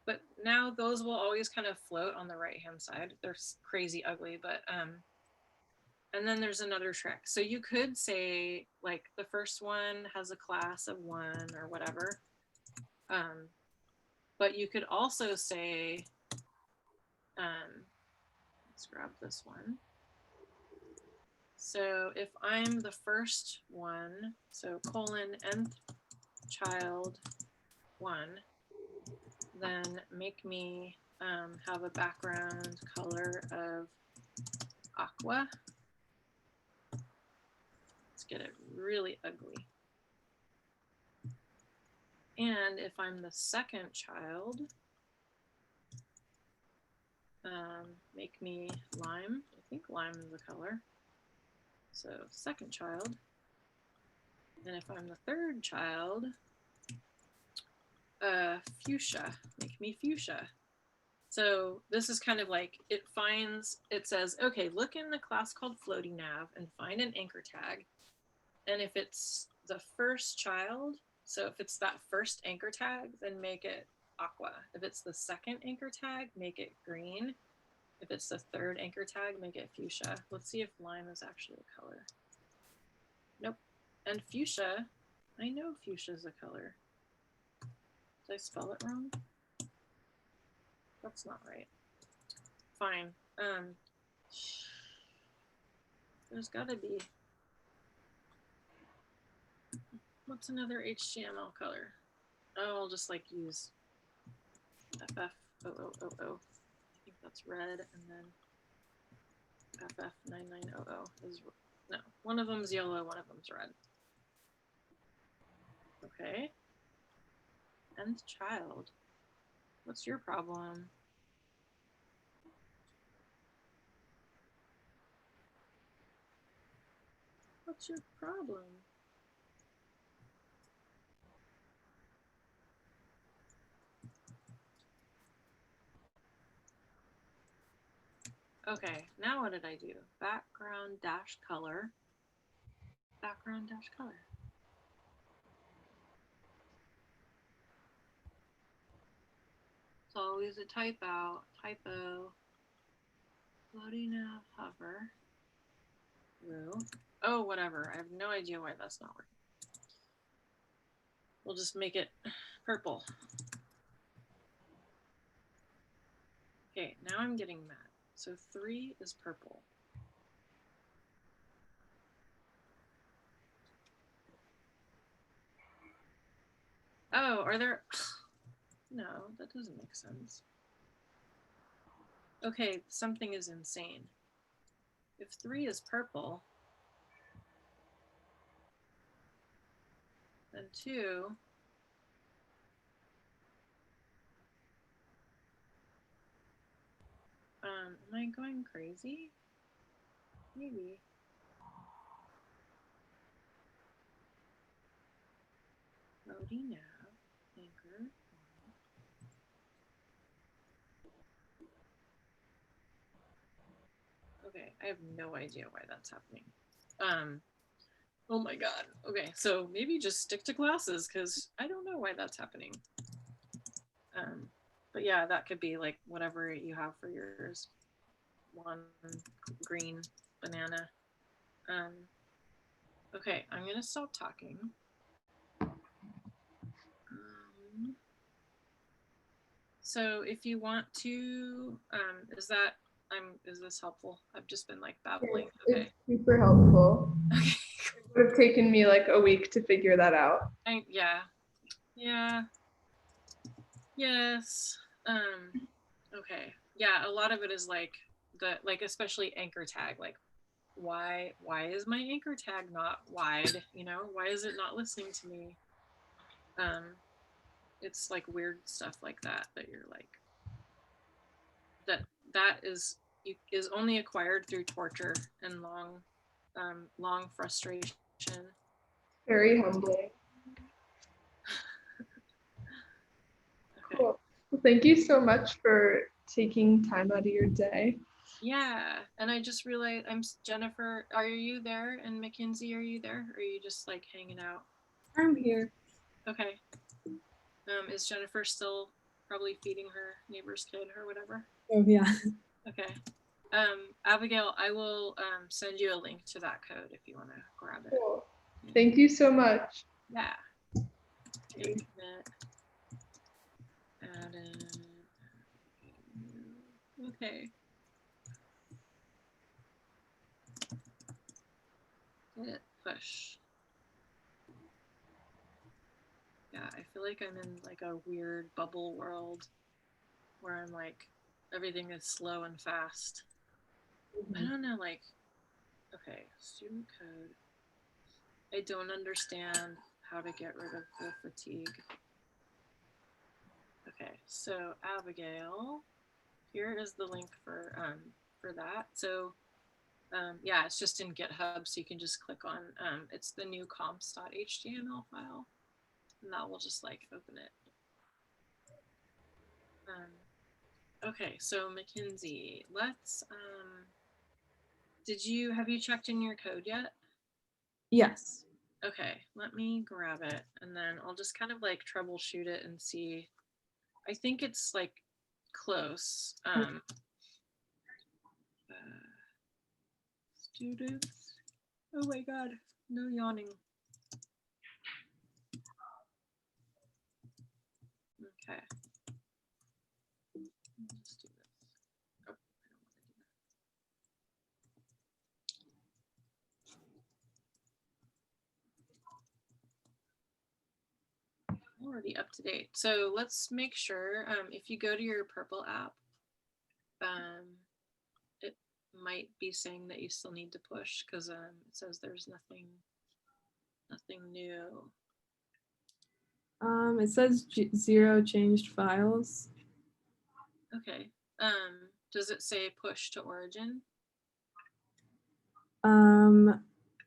But now those will always kind of float on the right hand side. They're crazy ugly, but and then there's another trick. So you could say like the first one has a class of 1 or whatever. But you could also say, let's grab this one. So if I'm the first one, so colon nth child 1, then make me have a background color of aqua. Let's get it really ugly. And if I'm the second child, make me lime. I think lime is the color. So second child. And if I'm the third child, fuchsia, make me fuchsia. So this is kind of like, it says, okay, look in the class called floating nav and find an anchor tag. And if it's the first child, so if it's that first anchor tag, then make it aqua. If it's the second anchor tag, make it green. If it's the third anchor tag, make it fuchsia. Let's see if lime is actually a color. Nope. And fuchsia, I know fuchsia is a color. Did I spell it wrong? That's not right. Fine. There's gotta be. What's another HTML color? Oh, I'll just like use FF0000. I think that's red, and then FF9900 is, no, one of them's yellow, one of them's red. Okay. Nth child. What's your problem? What's your problem? Okay, now what did I do? Background dash color. Background dash color. It's always a typo. Floating nav hover. Blue. Oh, whatever. I have no idea why that's not working. We'll just make it purple. Okay, now I'm getting mad. So 3 is purple. Oh, are there? No, that doesn't make sense. Okay, something is insane. If 3 is purple, then 2. Am I going crazy? Maybe. Loading nav, anchor. Okay, I have no idea why that's happening. Oh my god. Okay, so maybe just stick to classes because I don't know why that's happening. But yeah, that could be like whatever you have for yours. 1 green banana. Okay, I'm gonna stop talking. So if you want to, is this helpful? I've just been like babbling. Okay. It's super helpful. Okay. It would have taken me like a week to figure that out. Yeah. Yes. Okay. Yeah, a lot of it is like especially anchor tag, like why is my anchor tag not wide? You know, why is it not listening to me? It's like weird stuff like that you're like that is only acquired through torture and long frustration. Very humbling. Okay. Cool. Well, thank you so much for taking time out of your day. Yeah, and I just realized Jennifer. Are you there? And Mackenzie, are you there? Or are you just like hanging out? I'm here. Okay. Is Jennifer still probably feeding her neighbor's kid or whatever? Oh yeah. Okay. Abigail, I will send you a link to that code if you want to grab it. Cool. Thank you so much. Yeah. Added. Okay. Hit push. Yeah, I feel like I'm in like a weird bubble world where I'm like everything is slow and fast. I don't know, like, okay, student code. I don't understand how to get rid of the fatigue. Okay, so Abigail, here is the link for that. So yeah, it's just in GitHub, so you can just click on it's the new comps.html file, and that will just like open it. Okay, so Mackenzie, let's have you checked in your code yet? Yes. Okay, let me grab it and then I'll just kind of like troubleshoot it and see. I think it's like close. Students. Oh my god, no yawning. Okay. Let's do this. Oh, I don't want to do that. Already up to date. So let's make sure if you go to your purple app, it might be saying that you still need to push because it says there's nothing new. It says 0 changed files. Okay. Does it say push to origin Um,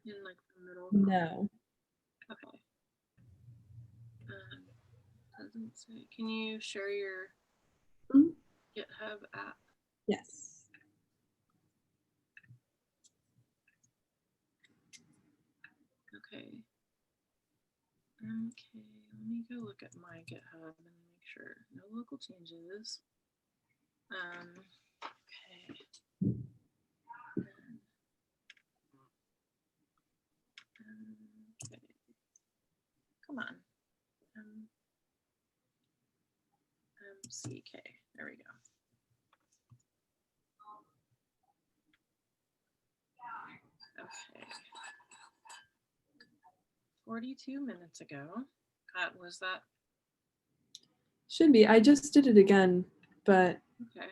in like the middle? no. Okay. Doesn't say. Can you share your GitHub app? Yes. Okay. Okay, let me go look at my GitHub and make sure no local changes. Okay. Okay. Come on. MCK. There we go. Okay. 42 minutes ago. Was that Should be. I just did it again, but Okay.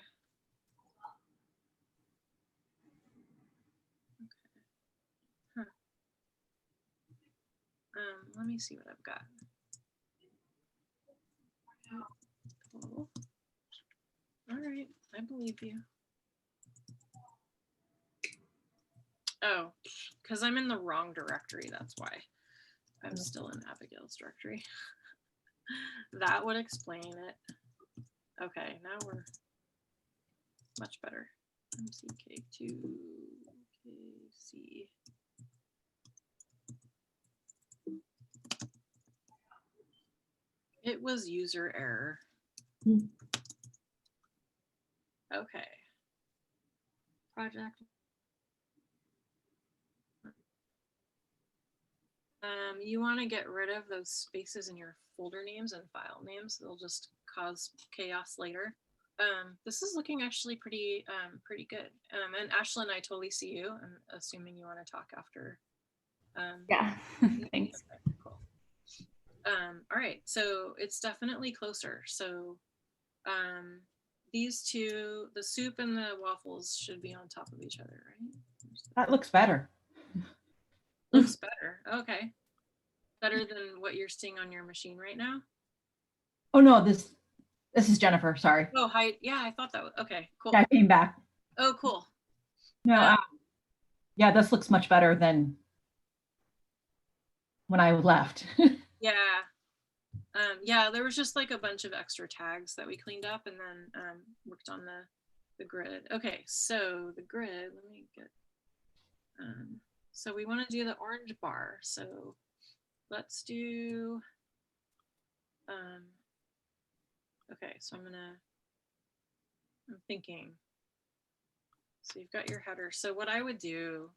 Huh. Let me see what I've got. Cool. All right, I believe you. Oh, because I'm in the wrong directory, that's why. I'm still in Abigail's directory. That would explain it. Okay, now we're much better. MCK2KC. It was user error. Hmm. Okay. Project. You want to get rid of those spaces in your folder names and file names. They'll just cause chaos later. This is looking actually pretty good. And Ashlyn, I totally see you. I'm assuming you want to talk after. Yeah, thanks. Okay, cool. All right, so it's definitely closer. So these two, the soup and the waffles, should be on top of each other, right? That looks better. Looks better. Okay. Better than what you're seeing on your machine right now? Oh no, this is Jennifer. Sorry. Oh, hi. Yeah, I thought that was okay. Cool. Yeah, I came back. Oh, cool. No, yeah, this looks much better than when I left. Yeah. Yeah, there was just like a bunch of extra tags that we cleaned up and then worked on the grid. Okay, so the grid, let me get, so we want to do the orange bar. So let's do, okay, so I'm thinking. So you've got your header. So what I would do,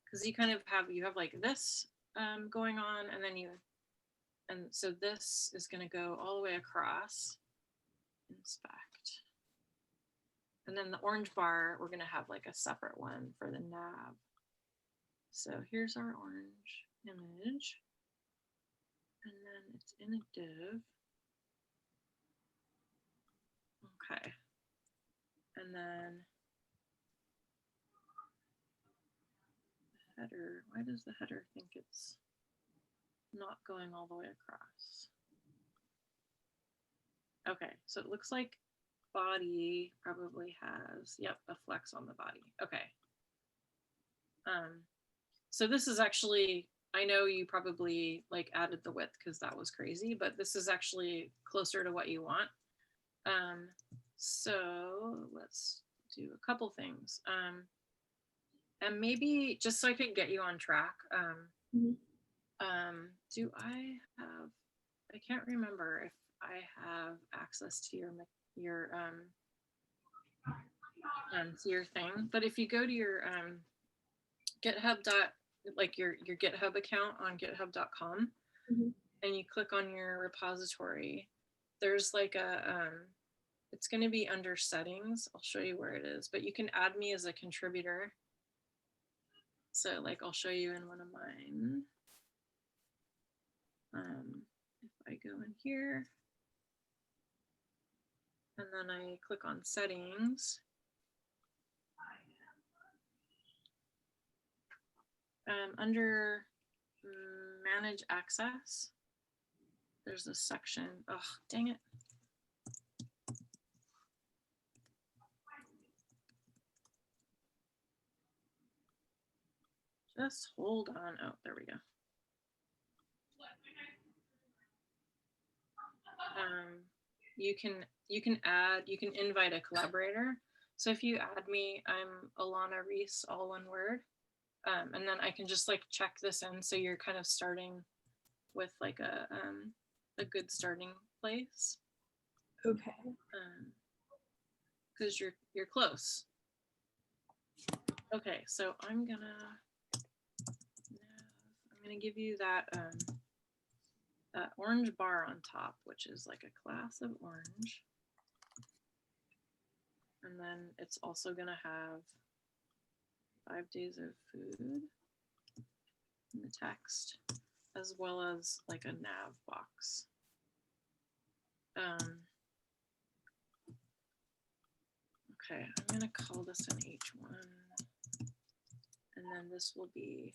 because you kind of have like this going on, and so this is going to go all the way across. Inspect. And then the orange bar, we're going to have like a separate one for the nav. So here's our orange image. And then it's in a div. Okay. And then the header, why does the header think it's not going all the way across? Okay, so it looks like body probably has, yep, a flex on the body. Okay. So this is actually, I know you probably like added the width because that was crazy, but this is actually closer to what you want. So let's do a couple things. And maybe just so I can get you on track, do I have, I can't remember if I have access to your thing, but if you go to your GitHub like your GitHub account on github.com and you click on your repository, there's like a it's going to be under settings. I'll show you where it is, but you can add me as a contributor. So like I'll show you in one of mine. If I go in here and then I click on settings, under manage access, there's a section. Oh, dang it. Just hold on. Oh, there we go. You can invite a collaborator. So if you add me, I'm Alana Reese, all one word. And then I can just like check this in. So you're kind of starting with like a good starting place. okay. Because you're close. Okay, so I'm gonna give you that orange bar on top, which is like a class of orange. And then it's also gonna have 5 days of food in the text, as well as like a nav box. Okay, I'm gonna call this an H1. And then this will be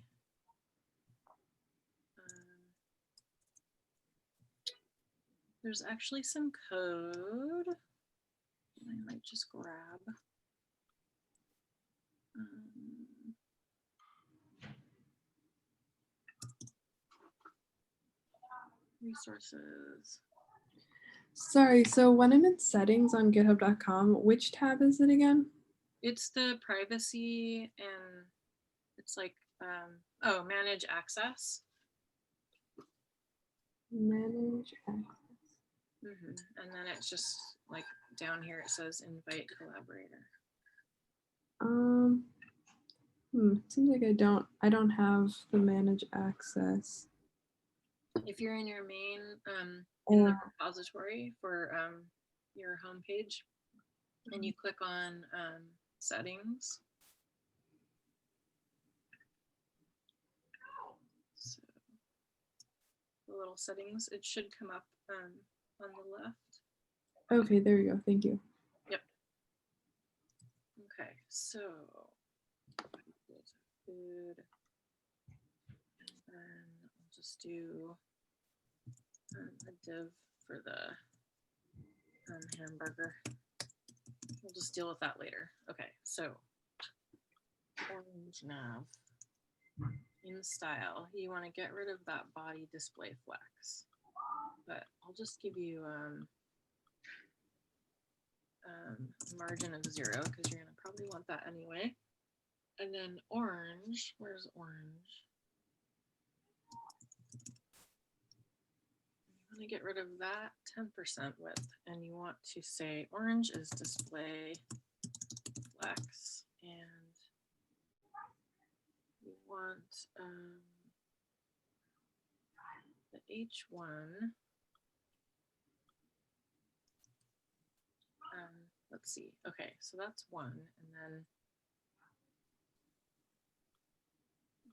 there's actually some code I might just grab. Resources. Sorry, so when I'm in settings on github.com, which tab is it again? It's the privacy and it's like, oh, manage access. Manage access. And then it's just like down here, it says invite collaborator. Seems like I don't have the manage access. If you're in your main, in the repository for your home page, and you click on settings. So the little settings, it should come up on the left. Okay, there you go. Thank you. Yep. Okay, so food, and then I'll just do a div for the hamburger. We'll just deal with that later. Okay, so orange nav in style. You want to get rid of that body display flex, but I'll just give you margin of 0 because you're gonna probably want that anyway. And then orange, where's orange? You want to get rid of that 10% width, and you want to say orange is display flex, and you want the H1. Let's see. Okay, so that's 1, and then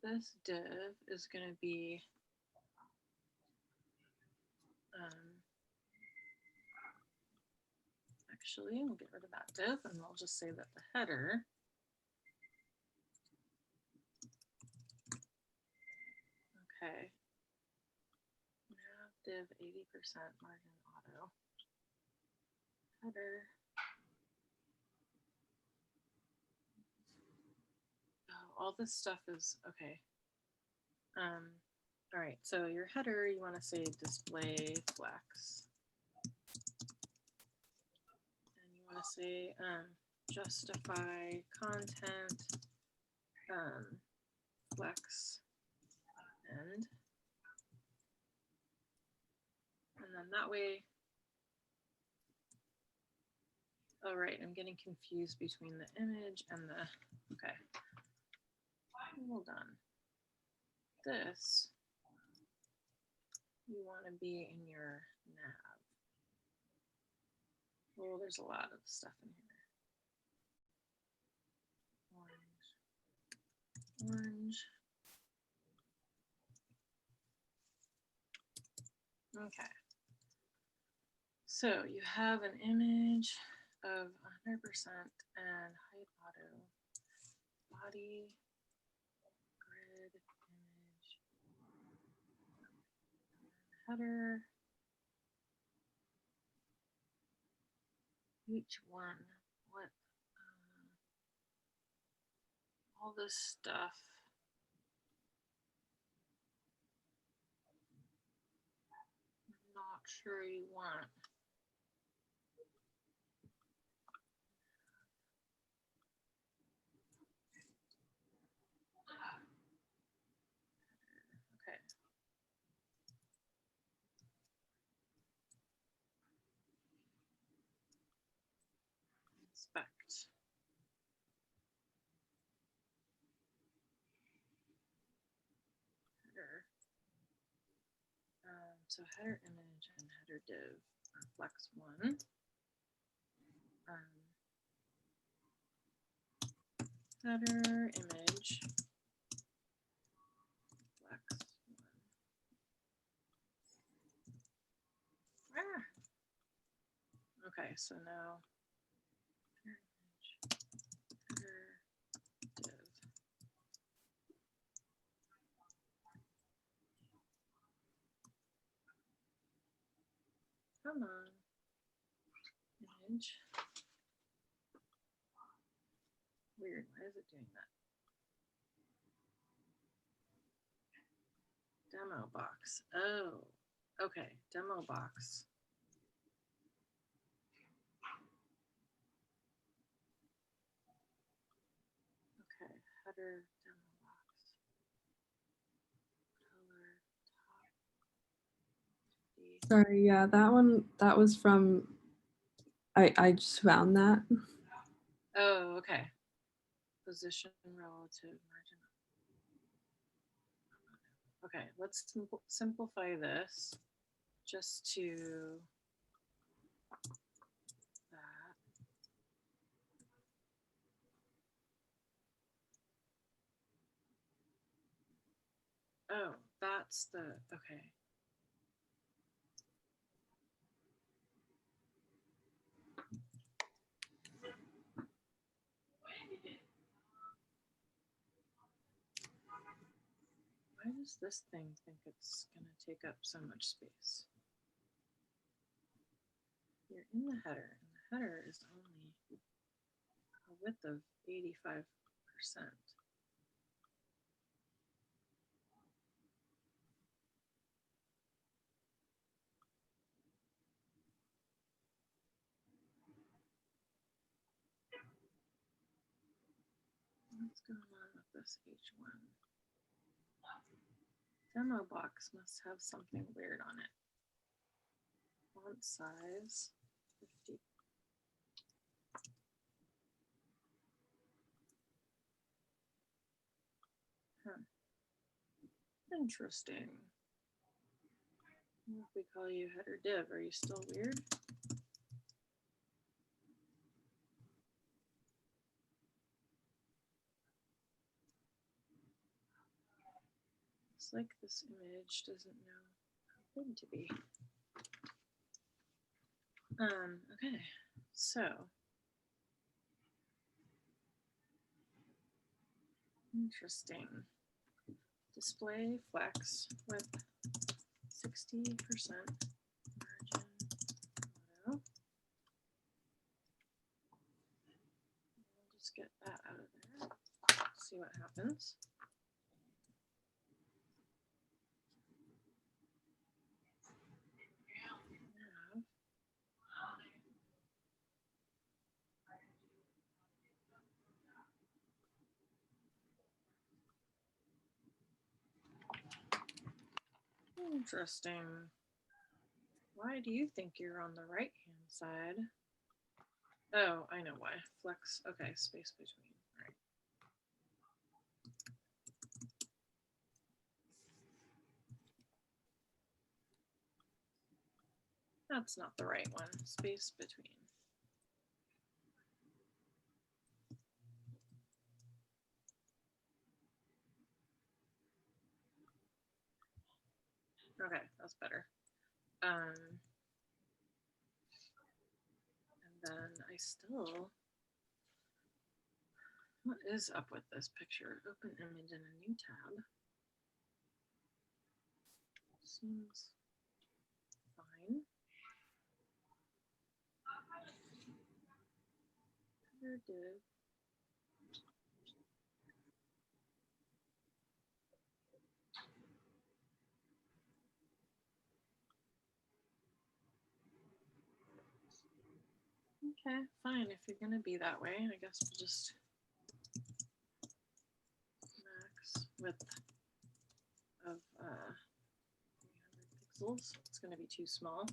this div is going to be actually, we'll get rid of that div, and we'll just say that the header okay. Nav div 80% margin auto. Header. Oh, all this stuff is okay. All right, so your header, you want to say display flex. And you want to say justify content flex end. And then that way, oh right, I'm getting confused between the image and the, okay. Hold on. This, you want to be in your nav. Oh, there's a lot of stuff in here. Orange. Okay. So you have an image of 100% and height auto, body, grid, image, header, each one, what, all this stuff. I'm not sure you want. Okay. Inspect. Header. So header image and header div are flex 1. Header image flex 1. Ah. Okay, so now header image Come on. Image. Weird. Why is it doing that? Demo box. Oh, okay. Demo box. Okay. Header demo box. Color top. Sorry, yeah, that was from, I just found that. Oh, okay. Position relative margin. Okay, let's simplify this just to that. Oh, that's the, okay. Why does this thing think it's going to take up so much space? You're in the header, and the header is only a width of 85%. What's going on with this H1? Demo box must have something weird on it. Font size 50. Huh. Interesting. What if we call you header div? Are you still weird? It's like this image doesn't know how big to be. Okay, so interesting. Display flex with 60% margin auto. We'll just get that out of there. See what happens. Interesting. Why do you think you're on the right hand side? Oh, I know why. Flex. Okay, space between. All right. That's not the right one. Space between. Okay, that's better. And then I still, what is up with this picture? Open image in a new tab. Seems fine. Header div. Okay, fine. If you're gonna be that way, I guess we'll just max width of 300 pixels. It's gonna be too small.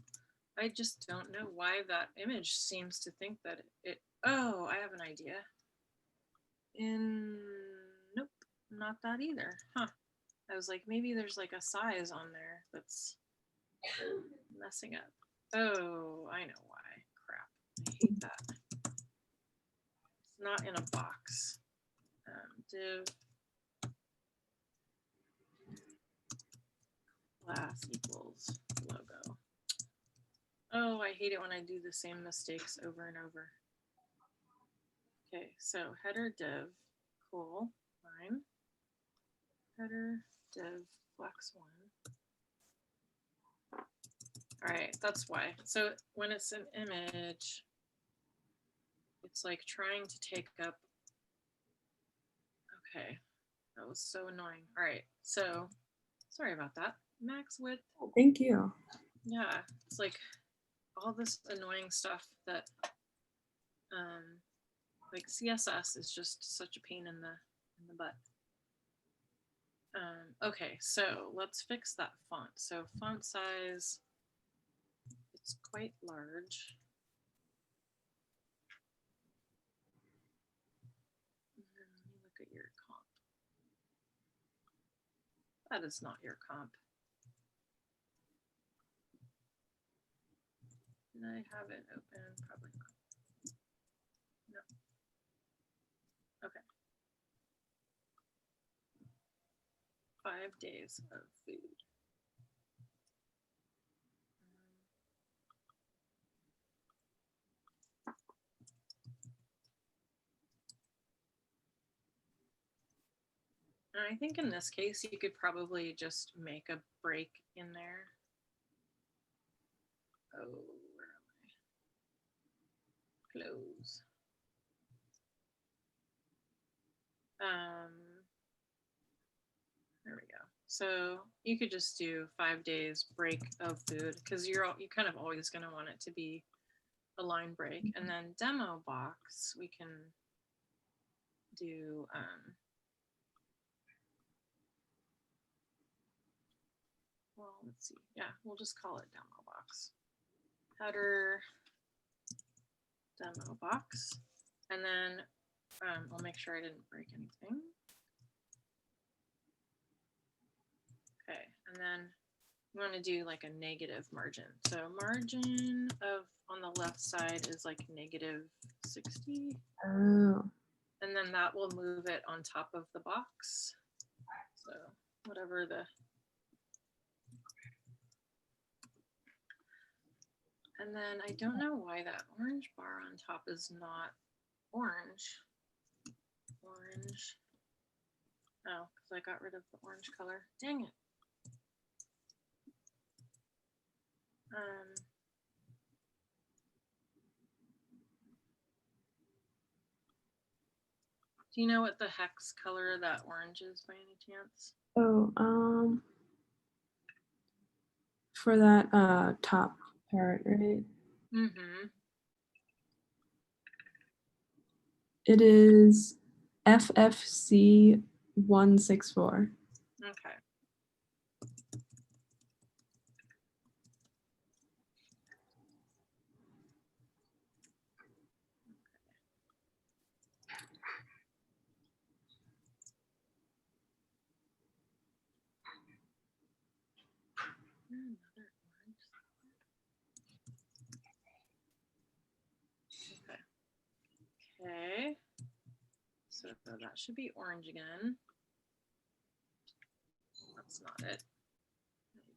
I just don't know why that image seems to think that it, oh, I have an idea. Nope, not that either. Huh. I was like, maybe there's like a size on there that's messing up. Oh, I know why. Crap. I hate that. It's not in a box. Div class equals logo. Oh, I hate it when I do the same mistakes over and over. Okay, so header div, cool, fine. Header div flex one. All right, that's why. So when it's an image, it's like trying to take up. Okay, that was so annoying. All right, so sorry about that. Max width. Thank you. Yeah, it's like all this annoying stuff that like CSS is just such a pain in the butt. Okay, so let's fix that font. So font size, it's quite large. Let me look at your comp. That is not your comp. Did I have it open? Probably not. No. Okay. 5 days of food. And I think in this case, you could probably just make a break in there. Oh, where am I? Close. There we go. So you could just do 5 days break of food because you're kind of always going to want it to be a line break. And then demo box, we can do well, let's see. Yeah, we'll just call it demo box. Header demo box. And then I'll make sure I didn't break anything. Okay, and then you want to do like a negative margin. So margin of on the left side is like -60. Oh. And then that will move it on top of the box. So whatever the. And then I don't know why that orange bar on top is not orange. Orange. Oh, because I got rid of the orange color. Dang it. Do you know what the hex color of that orange is by any chance? Oh, for that top part, right? Mm-hmm. It is FFC 164. Okay. Another orange. Okay. Okay. So that should be orange again. That's not it. There you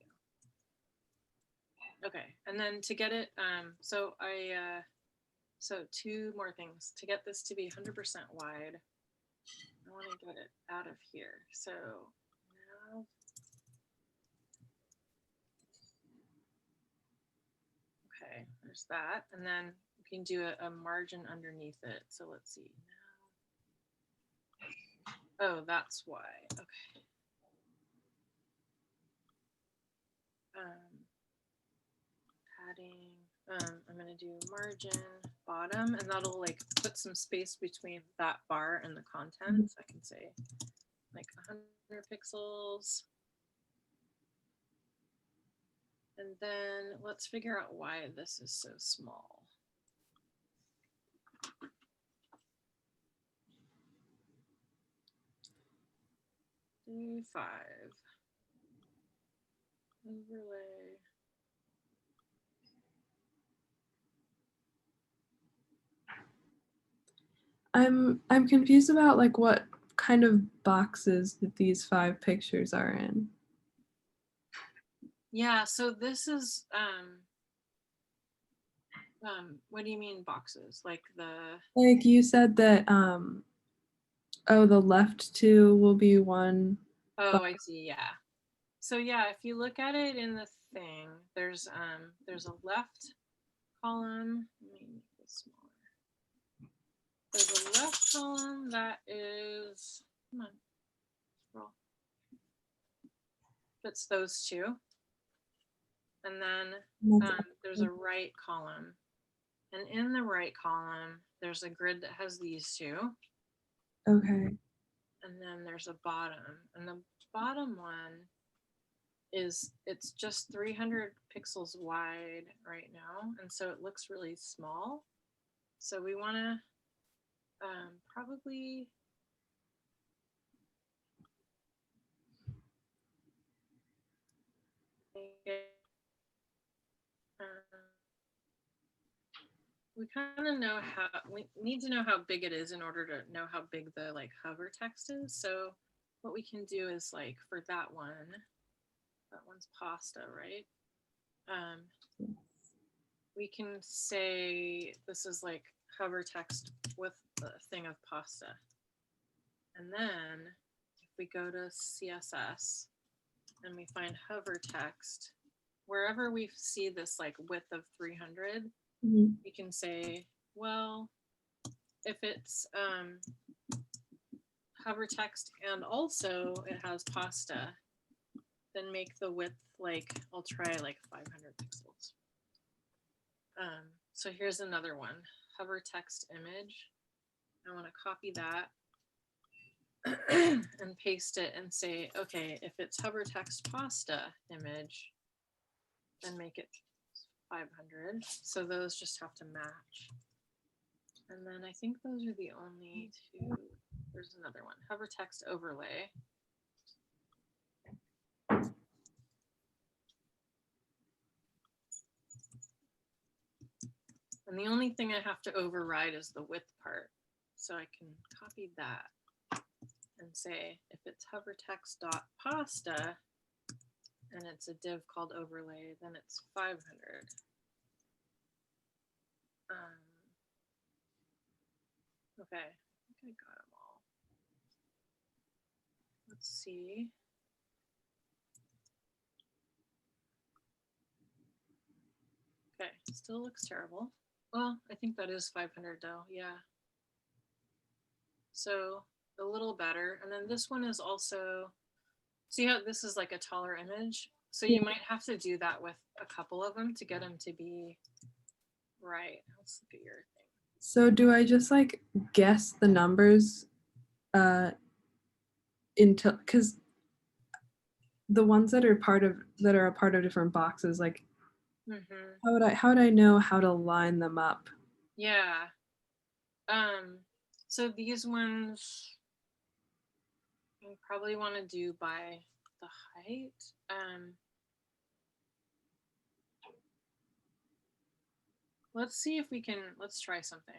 go. Okay, and then to get it, so two more things. To get this to be 100% wide, I want to get it out of here. So now, okay, there's that. And then you can do a margin underneath it. So let's see now. Oh, that's why. Okay. Padding. I'm gonna do margin bottom, and that'll like put some space between that bar and the content. I can say like 100 pixels. And then let's figure out why this is so small. Day 5. Overlay. I'm confused about like what kind of boxes that these 5 pictures are in. Yeah, so this is what do you mean boxes? Like Like you said that oh, the left 2 will be one. Oh, I see, yeah. So yeah, if you look at it in the thing. There's a left column. Let me make this smaller. There's a left column that is, come on, scroll. Fits those two. And then there's a right column. And in the right column, there's a grid that has these two. Okay. And then there's a bottom. And the bottom one is, it's just 300 pixels wide right now. And so it looks really small. So we want to probably make it, we kind of know how, we need to know how big it is in order to know how big the like hover text is. So what we can do is like for that one's pasta, right? We can say this is like hover text with the thing of pasta. And then if we go to CSS and we find hover text, wherever we see this like width of 300, we can say, well, if it's hover text and also it has pasta, then make the width like, I'll try like 500 pixels. So here's another one, hover text image. I want to copy that and paste it and say, okay, if it's hover text pasta image, then make it 500. So those just have to match. And then I think those are the only two. There's another one, hover text overlay. And the only thing I have to override is the width part. So I can copy that and say, if it's hover text dot pasta and it's a div called overlay, then it's 500. Okay, I think I got them all. Let's see. Okay, still looks terrible. Well, I think that is 500 though, yeah. So a little better. And then this one is also, see how this is like a taller image? So you might have to do that with a couple of them to get them to be right. Let's look at your thing. So do I just like guess the numbers into, because the ones that are a part of different boxes, like how would I know how to line them up? Yeah. So these ones you probably want to do by the height. Let's see if we can, let's try something.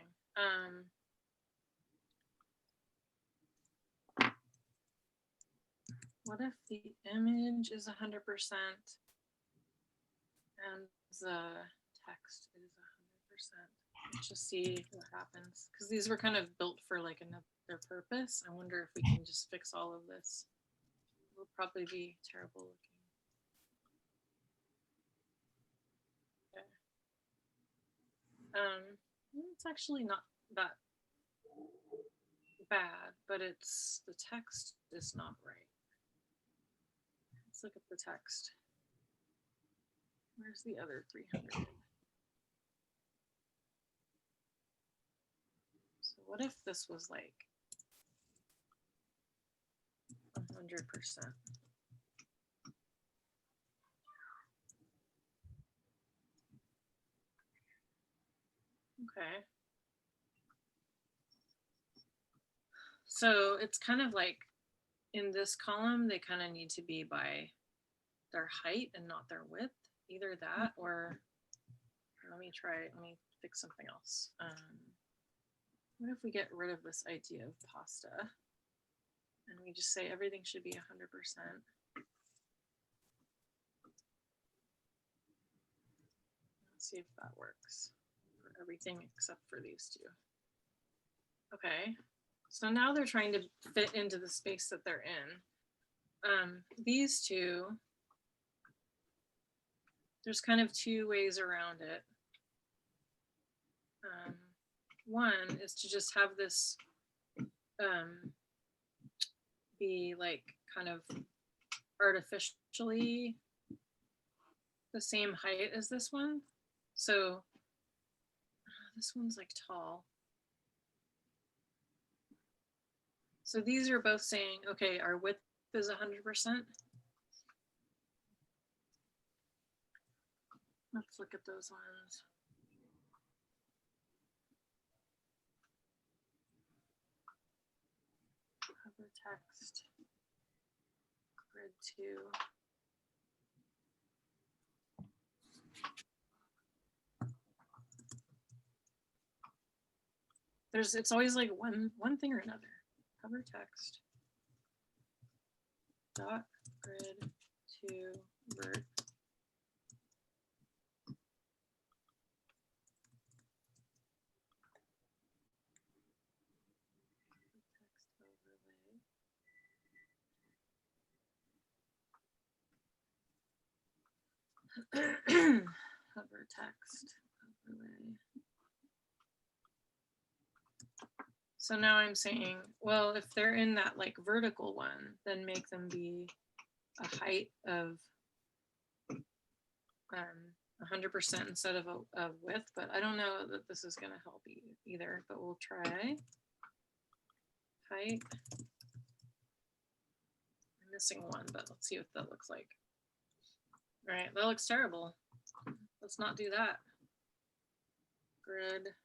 What if the image is 100% and the text is 100%? Let's just see what happens. Because these were kind of built for like another purpose. I wonder if we can just fix all of this. It will probably be terrible looking. Okay. It's actually not that bad, but it's, the text is not right. Let's look at the text. Where's the other 300? So what if this was like 100%? Okay. So it's kind of like in this column, they kind of need to be by their height and not their width. Either that or let me fix something else. What if we get rid of this idea of pasta and we just say everything should be 100%? Let's see if that works for everything except for these two. Okay, so now they're trying to fit into the space that they're in. These two there's kind of two ways around it. One is to just have this be like kind of artificially the same height as this one. So this one's like tall. So these are both saying, okay, our width is 100%. Let's look at those ones. Cover text, grid 2. It's always like one thing or another. Cover text dot grid 2 vert. Cover text overlay. So now I'm saying, well, if they're in that like vertical one, then make them be a height of 100% instead of a width, but I don't know that this is going to help either, but we'll try. Height. I'm missing one, but let's see what that looks like. All right, that looks terrible. Let's not do that. Grid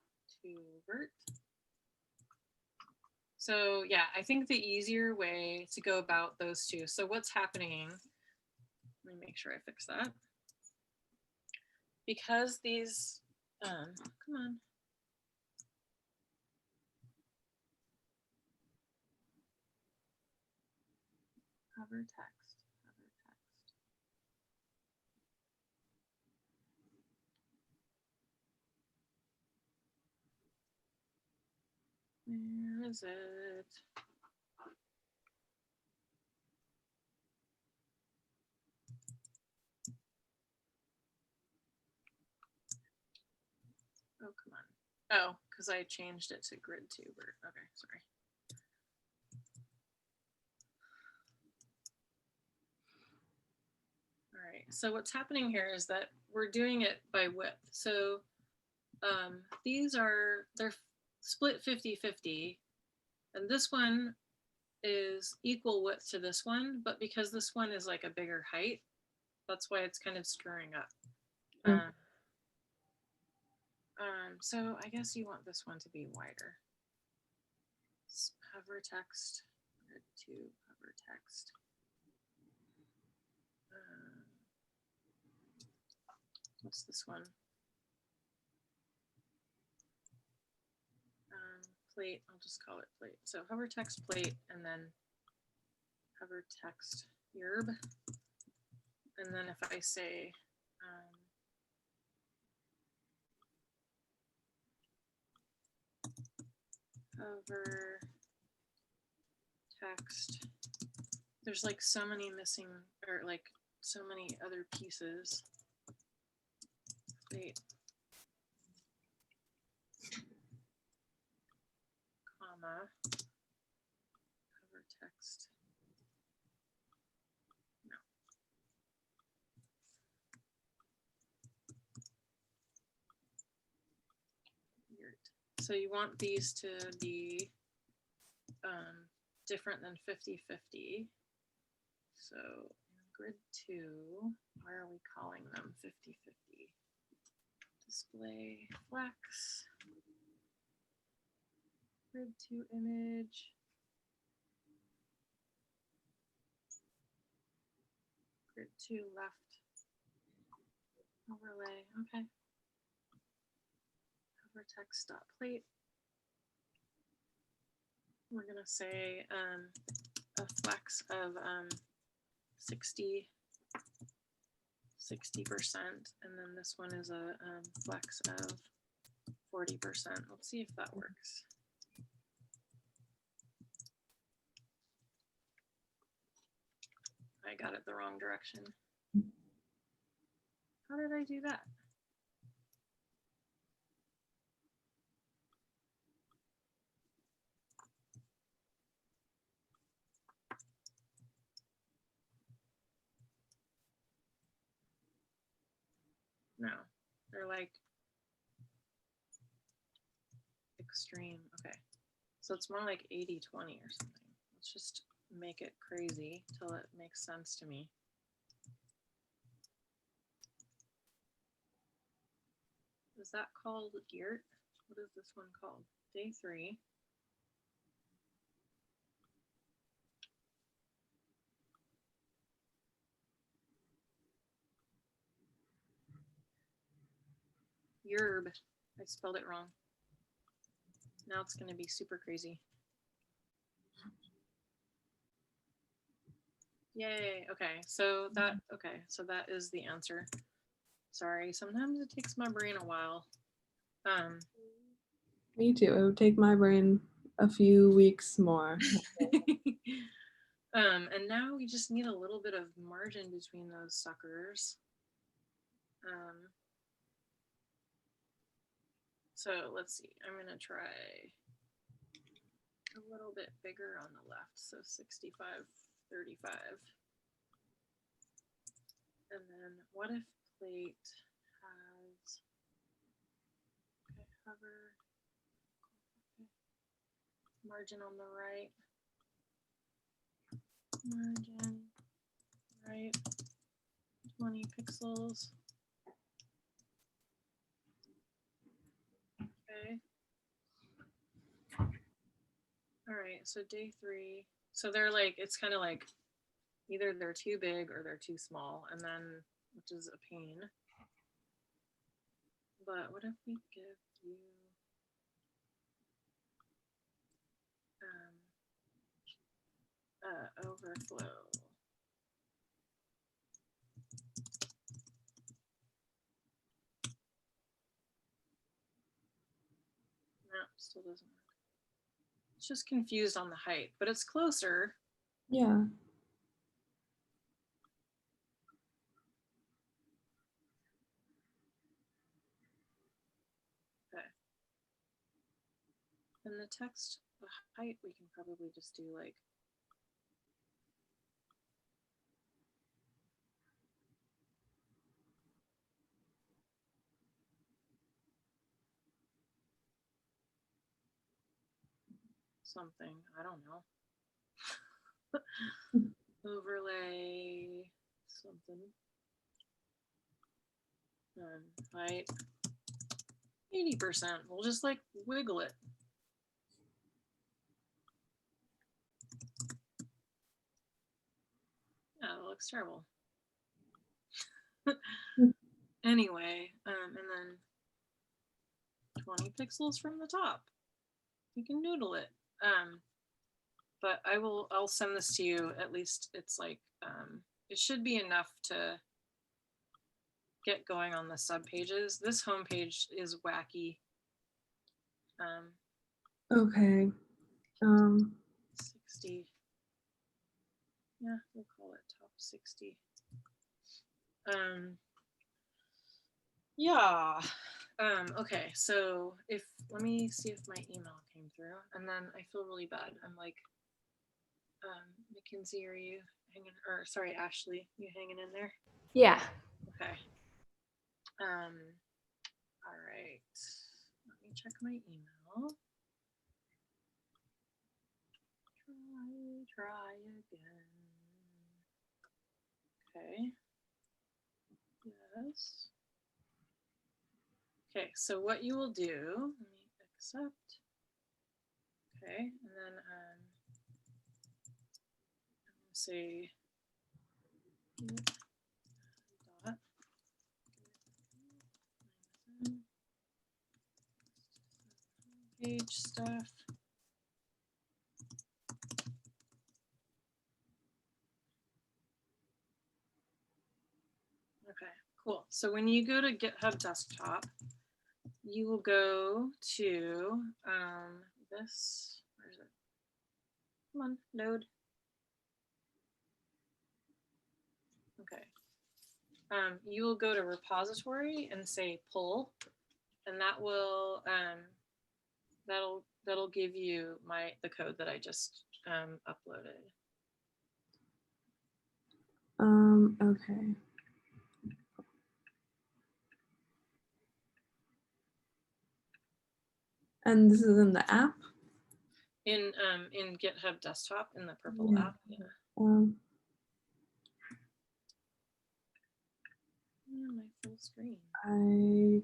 to vert. So yeah, I think the easier way to go about those two. So what's happening? Let me make sure I fix that. Because these, come on. Cover text, cover text. Where is it? Oh, come on. Oh, because I changed it to grid 2 vert. Okay, sorry. All right, so what's happening here is that we're doing it by width. So these they're split 50-50, and this one is equal width to this one, but because this one is like a bigger height, that's why it's kind of screwing up. So I guess you want this one to be wider. Cover text, grid 2, cover text. What's this one? Plate, I'll just call it plate. So hover text plate and then hover text yerb. And then if I say hover text, there's like so many missing, or like so many other pieces. Plate. Comma, cover text. No. Weird. So you want these to be different than 50-50. So in grid 2, why are we calling them 50-50? Display flex. Grid 2 image. Grid 2 left. Overlay, okay. Cover text dot plate. We're gonna say a flex of 60%, and then this one is a flex of 40%. Let's see if that works. I got it the wrong direction. How did I do that? No, they're like extreme. Okay, so it's more like 80-20 or something. Let's just make it crazy till it makes sense to me. Is that called Geert? What is this one called? Day 3. Yerb. I spelled it wrong. Now it's going to be super crazy. Yay. Okay. So that is the answer. Sorry. Sometimes it takes my brain a while. Me too. It would take my brain a few weeks more. And now we just need a little bit of margin between those suckers. So let's see, I'm gonna try a little bit bigger on the left. So 65, 35. And then what if plate has, okay, hover, okay. Margin on the right. Margin, right, 20 pixels. Okay. All right, so day 3. So they're like, it's kind of like either they're too big or they're too small, and then, which is a pain. But what if we give you overflow? No, still doesn't work. It's just confused on the height, but it's closer. Yeah. Okay. And the text, the height, we can probably just do like something, I don't know. Overlay something. Height 80%. We'll just like wiggle it. Yeah, it looks terrible. Anyway, and then 20 pixels from the top. You can noodle it. But I'll send this to you. At least it's like, it should be enough to get going on the sub pages. This homepage is wacky. Okay. 60. Yeah, we'll call it top 60. Yeah. Okay, so let me see if my email came through, and then I feel really bad. I'm like, Mackenzie, are you hanging, or sorry, Ashley, you hanging in there? Yeah. Okay. All right. Let me check my email. Try again. Okay. Yes. Okay, so what you will do, let me accept. Okay, and then say dot page stuff. Okay, cool. So when you go to GitHub Desktop, you will go to this. Where is it? Come on, load. Okay. you will go to repository and say pull, and that will that'll give you the code that I just uploaded. Okay. And this is in the app? In GitHub desktop in the purple Yeah. app. Yeah. My full screen. I'm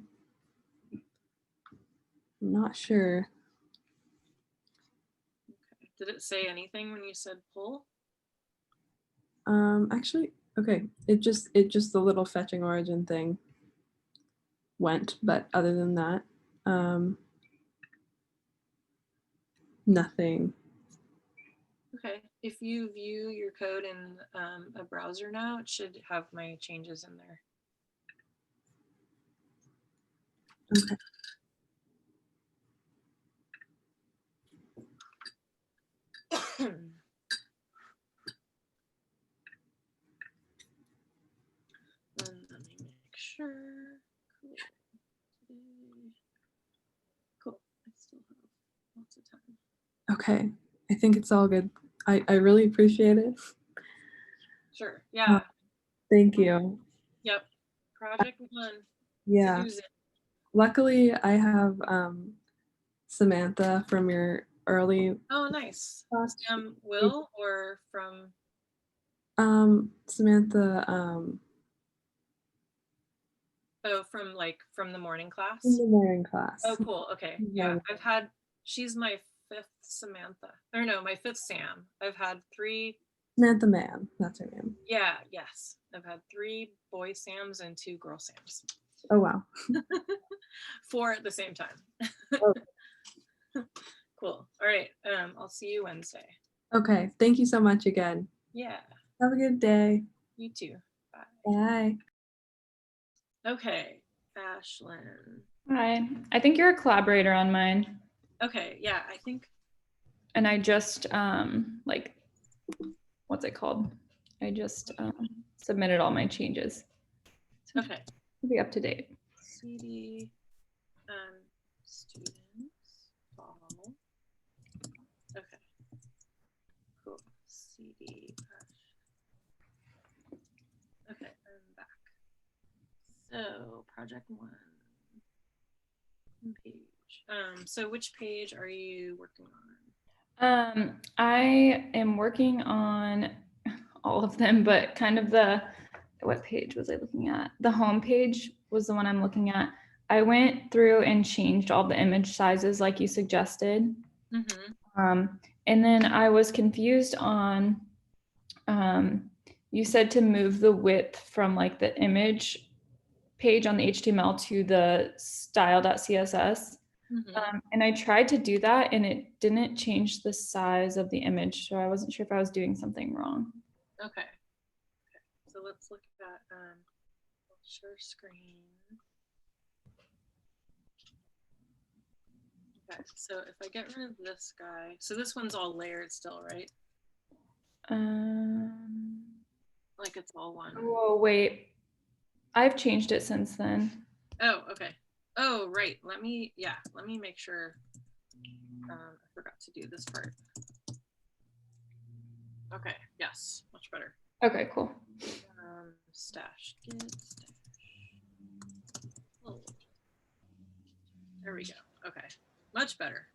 not sure. Okay. Did it say anything when you said pull? Actually, okay. It just the little fetching origin thing went, but other than that, nothing. Okay. If you view your code in a browser now, it should have my changes in there. Okay. And let me make sure. Cool. I still have lots of time. Okay. I think it's all good. I really appreciate it. Sure. Yeah. Thank you. Yep. Project 1. Yeah. To-do's it. Luckily, I have Samantha from your early Oh, nice. class. Will or from? Samantha Oh, from the morning class. in the morning class. Oh, cool. Okay. Yeah. Yeah, she's my 5th Samantha. Or no, my 5th Sam. I've had 3. Samantha Mann, that's her name. Yeah, yes. I've had 3 boy Sams and 2 girl Sams. Oh wow. 4 at the same time. Oh. Cool. All right. I'll see you Wednesday. Okay. Thank you so much again. Yeah. Have a good day. You too. Bye. Bye. Okay. Ashlyn. Hi. I think you're a collaborator on mine. Okay. Yeah, I think. And I just what's it called? I just submitted all my changes. So Okay. it'll be up to date. CD students fall. Okay. Cool. CD. Okay, I'm back. So project 1 page. So which page are you working on? I am working on all of them, but kind of what page was I looking at? The home page was the one I'm looking at. I went through and changed all the image sizes like you suggested. Mm-hmm. And then I was confused on, you said to move the width from like the image page on the HTML to the style.css. Mm-hmm. And I tried to do that and it didn't change the size of the image. So I wasn't sure if I was doing something wrong. Okay. So let's look at share screen. Okay, so if I get rid of this guy, so this one's all layered still, right? Like it's all one. Oh, wait. I've changed it since then. Oh, okay. Oh, right. Let me make sure. I forgot to do this part. Okay, yes, much better. Okay, cool. Stash, git stash. Oh. There we go. Okay, much better.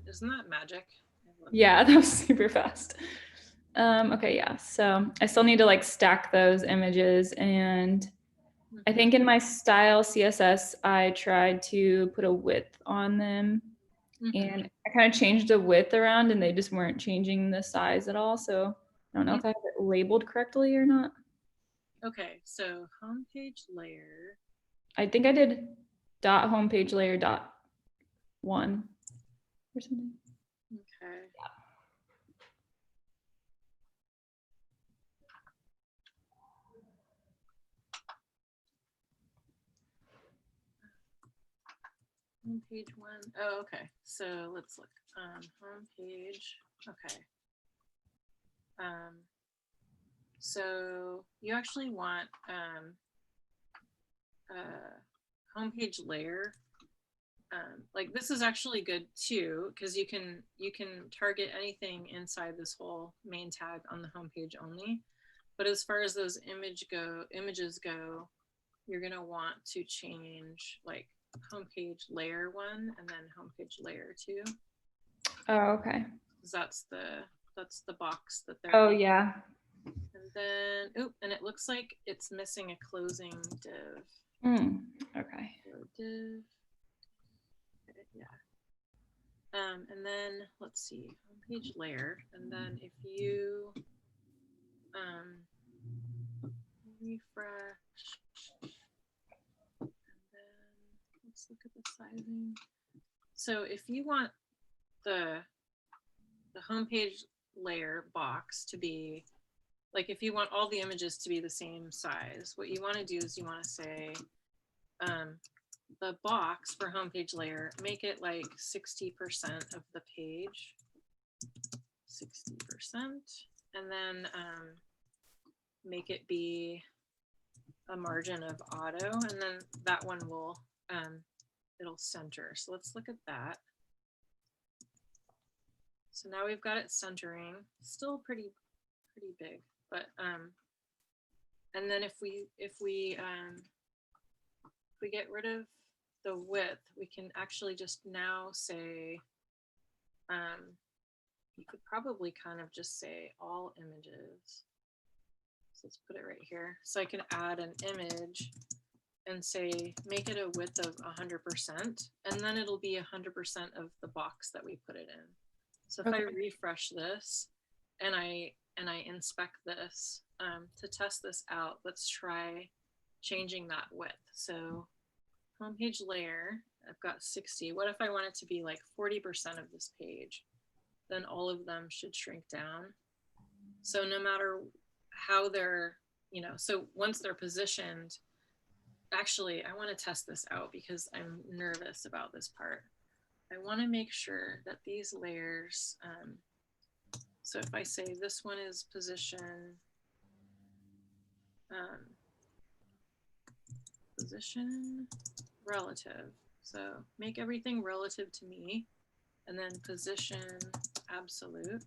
Isn't that magic? Yeah, that was super fast. Okay, yeah. So I still need to like stack those images, and I think in my style CSS, I tried to put a width on them, and I kind of changed the width around, and they just weren't changing the size at all. So I don't know if I have it labeled correctly or not. Okay, so homepage layer. I think I did dot homepage layer dot 1 or something. Okay. Homepage 1. Oh, okay. So let's look. Homepage. Okay. So you actually want homepage layer. Like this is actually good too, because you can target anything inside this whole main tag on the homepage only. But as far as those images go, you're gonna want to change like homepage layer 1 and then homepage layer 2. Oh, okay. That's the box that they're. Oh, yeah. And then, and it looks like it's missing a closing div. Okay. So div. Okay, yeah. And then let's see, homepage layer, and then if you refresh, and then let's look at the sizing. So if you want the homepage layer box to be like, if you want all the images to be the same size, what you want to do is you want to say the box for homepage layer, make it like 60% of the page, 60%, and then make it be a margin of auto, and then that one will it'll center. So let's look at that. So now we've got it centering, still pretty big, but and then if we get rid of the width, we can actually just now say you could probably kind of just say all images. So let's put it right here. So I can add an image and say make it a width of 100%, and then it'll be 100% of the box that we put it in. So if I refresh this and I inspect this to test this out, let's try changing that width. So homepage layer, I've got 60. What if I want it to be like 40% of this page? Then all of them should shrink down. So no matter how they're, so once they're positioned, actually, I want to test this out because I'm nervous about this part. I want to make sure that these layers, so if I say this one is position relative, so make everything relative to me, and then position absolute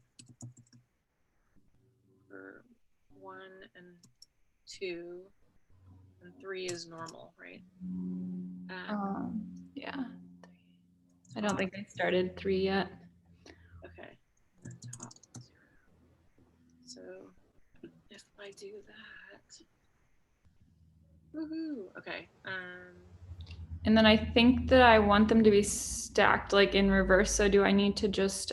for 1 and 2, and 3 is normal, right? Yeah. 3. I don't think I started 3 yet. Okay. And then top 0. So if I do that, woohoo! Okay. And then I think that I want them to be stacked like in reverse. So do I need to just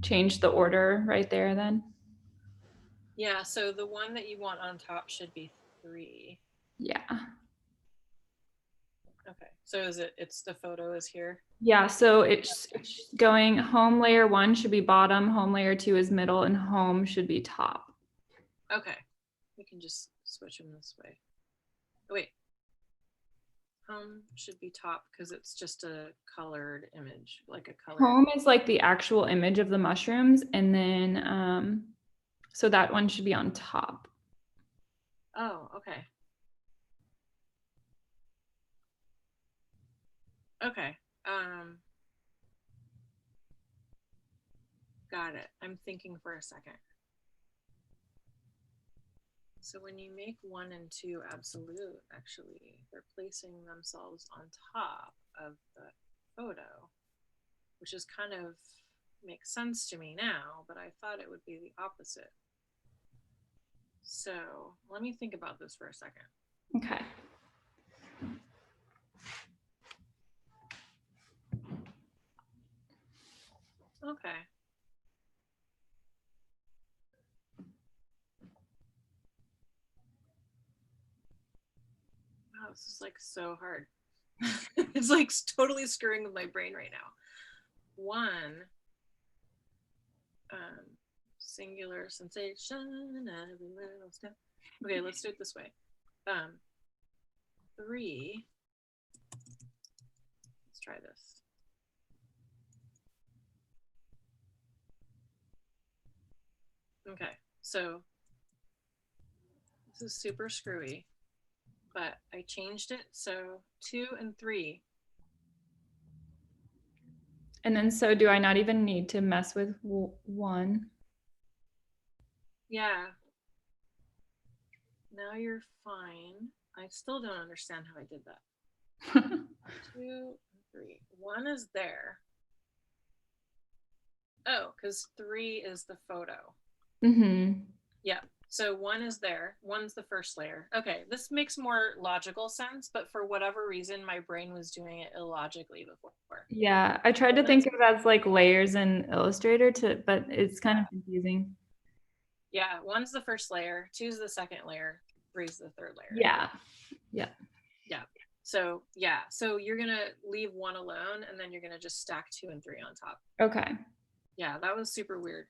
change the order right there then? Yeah. So the one that you want on top should be 3. Yeah. Okay. So it's the photo is here? Yeah, so it's going home layer 1 should be bottom, home layer 2 is middle, and home should be top. Okay. We can just switch them this way. Oh, wait. Home should be top because it's just a colored image, like a color. Home is like the actual image of the mushrooms, and then so that one should be on top. Oh, okay. Okay. Got it. I'm thinking for a second. So when you make 1 and 2 absolute, actually, they're placing themselves on top of the photo, which is kind of makes sense to me now, but I thought it would be the opposite. So let me think about this for a second. Okay. Okay. Wow, this is like so hard. It's like totally screwing with my brain right now. 1, singular sensation every little step. Okay, let's do it this way. 3, let's try this. Okay, so This is super screwy, but I changed it. So 2 and 3. And then so do I not even need to mess with 1? Yeah. Now you're fine. I still don't understand how I did that. 2 and 3. 1 is there. Oh, because 3 is the photo. Mm-hmm. Yeah. So 1 is there. 1's the first layer. Okay, this makes more logical sense, but for whatever reason, my brain was doing it illogically before. Yeah, I tried to think of it as like layers in Illustrator but it's kind of confusing. Yeah, 1's the first layer, 2's the second layer, 3's the third layer. Yeah. So yeah, so you're gonna leave 1 alone, and then you're gonna just stack 2 and 3 on top. Okay. Yeah, that was super weird.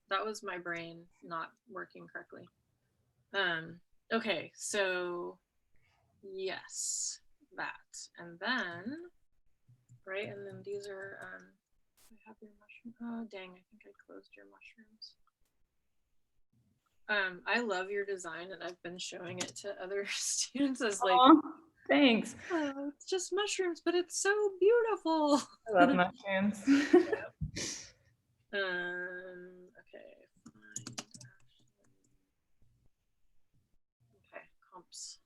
That was my brain not working correctly. Okay, so yes, that, and then right, and then these are I have your mushroom. Oh dang, I think I closed your mushrooms. I love your design, and I've been showing it to other students as like, Aw, thanks. oh, it's just mushrooms, but it's so beautiful. I love mushrooms. Okay, find okay, comps.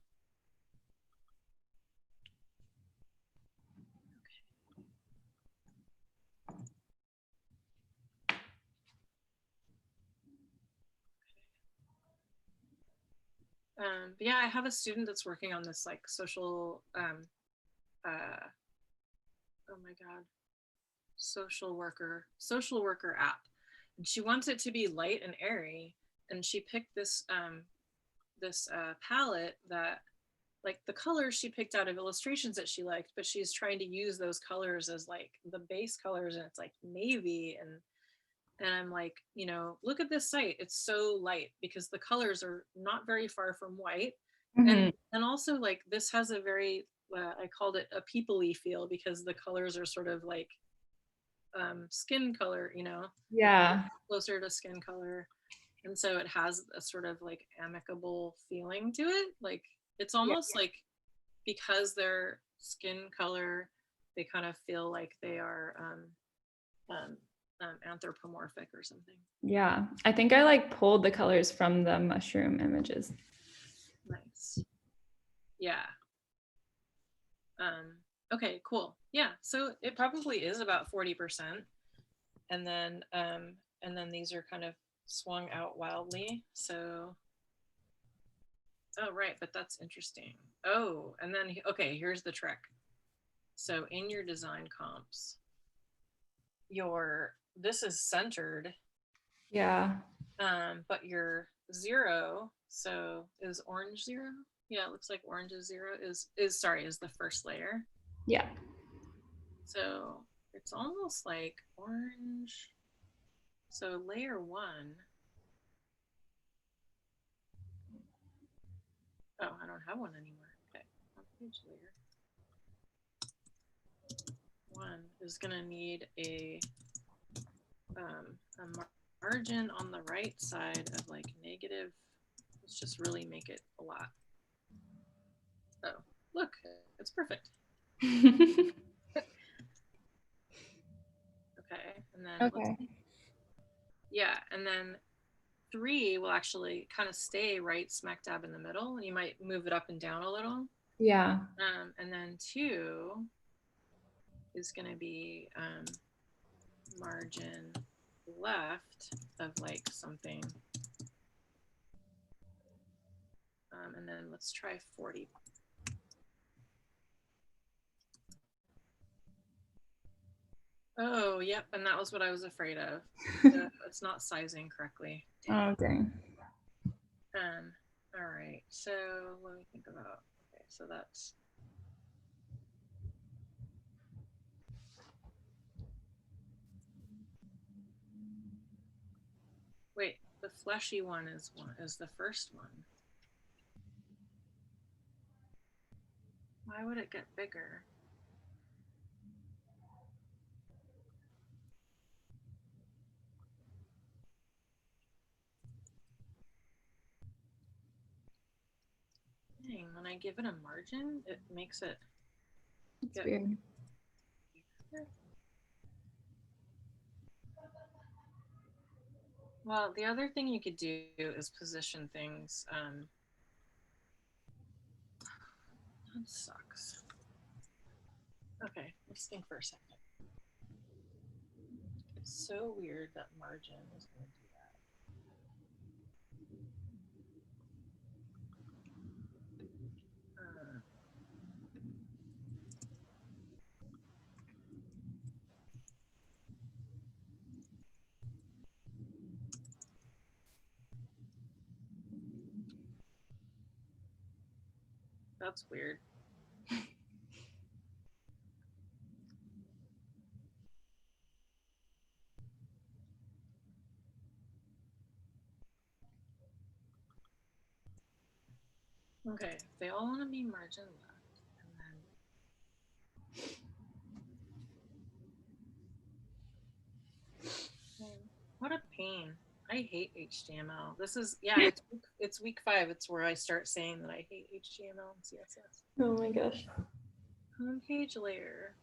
But yeah, I have a student that's working on this like social oh my god, social worker app, and she wants it to be light and airy, and she picked this palette that, like, the colors she picked out of illustrations that she liked, but she's trying to use those colors as like the base colors, and it's like navy, and I'm like, you know, look at this site, it's so light because the colors are not very far from white. Mhm. And also, like, this has a very I called it a people-y feel because the colors are sort of like skin color, you know, Yeah. closer to skin color, and so it has a sort of like amicable feeling to it. Like, it's almost like, because they're skin color, they kind of feel like they are anthropomorphic or something. Yeah. I think I like pulled the colors from the mushroom images. Nice. Yeah. Okay, cool. Yeah, so it probably is about 40%. And then these are kind of swung out wildly. So, oh, right, but that's interesting. Oh, and then, okay, here's the trick. So in your design comps, this is centered, Yeah. but your 0, so is orange 0? Yeah, it looks like orange is 0, is the first layer. Yeah. So it's almost like orange. So layer 1. Oh, I don't have one anymore. Okay, on page layer 1 is gonna need a margin on the right side of like negative. Let's just really make it a lot. Oh, look, it's perfect. Okay, and then Okay. yeah, and then 3 will actually kind of stay right smack dab in the middle, and you might move it up and down a little. Yeah. And then 2 is going to be margin left of like something. And then let's try 40. Oh, yep, and that was what I was afraid of. It's not sizing correctly. Oh, dang. All right, so let me think about, okay, so that's, wait, the fleshy one is the first one. Why would it get bigger? I give it a margin, it makes it It's get weird. Well, the other thing you could do is position things. That sucks. Okay, let's think for a second. It's so weird that margin is going to do that. That's weird. Okay, they all want to be margin left, and then what a pain. I hate HTML. This is it's week 5. It's where I start saying that I hate HTML and CSS. Oh my gosh. Homepage layer.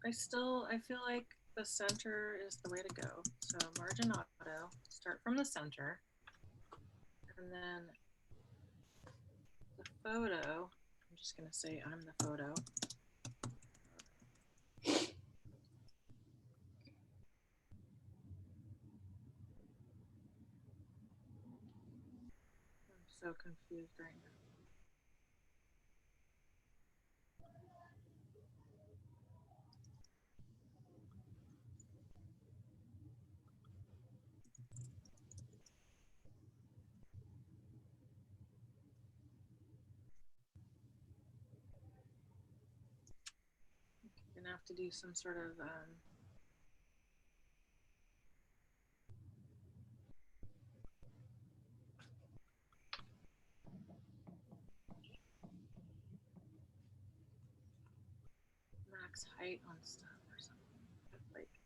I feel like the center is the way to go. So margin auto, start from the center, and then the photo. I'm just gonna say I'm the photo. I'm so confused right now. Gonna have to do some sort of max height on stuff or something. Like,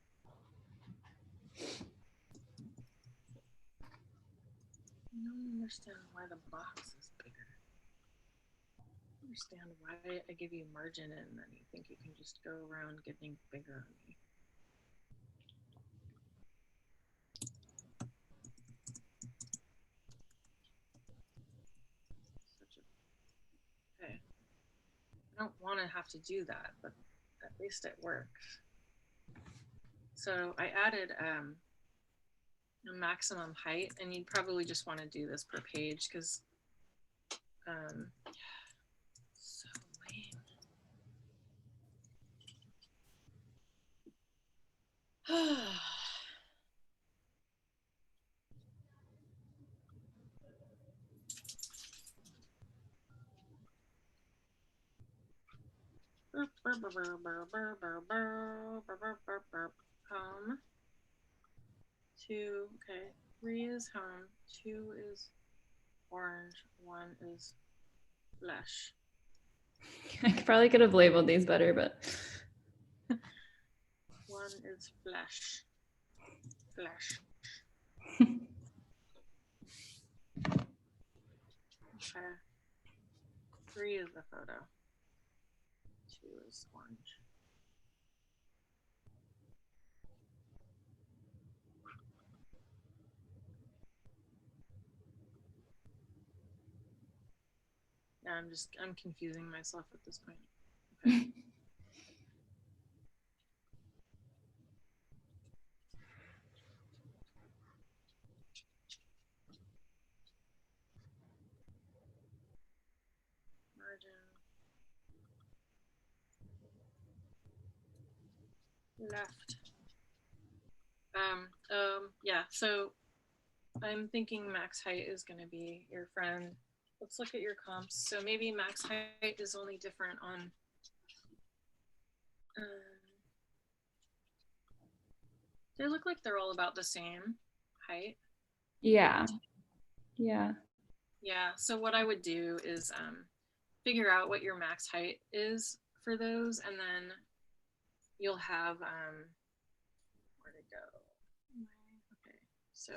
I don't understand why the box is bigger. I don't understand why I give you margin and then you think you can just go around getting bigger on me. Okay. I don't want to have to do that, but at least it works. So I added a maximum height, and you'd probably just want to do this per page because so lame. Home. 2, okay. 3 is home. 2 is orange. 1 is flesh. I probably could have labeled these better, but 1 is flesh. Flesh. Okay. 3 is the photo. 2 is orange. Yeah, I'm confusing myself at this point. Okay. Margin. Left. Yeah, so I'm thinking max height is going to be your friend. Let's look at your comps. So maybe max height is only different on they look like they're all about the same height. yeah. Yeah. Yeah, so what I would do is figure out what your max height is for those, and then you'll have where to go. Okay, so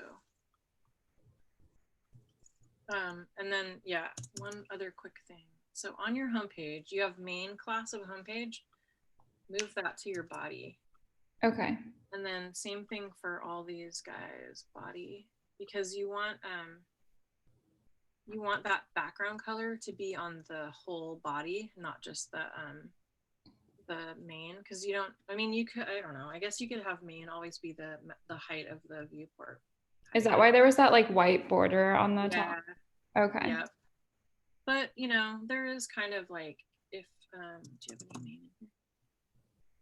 and then yeah, one other quick thing. So on your homepage, you have main class of homepage. Move that to your body. Okay. And then same thing for all these guys, body, because you want that background color to be on the whole body, not just the main, because you don't, I mean, you could, I don't know, I guess you could have main always be the height of the viewport. Is that why there was that like white border on the top? Okay. Yeah. But you know, there is kind of like, if do you have any main in here?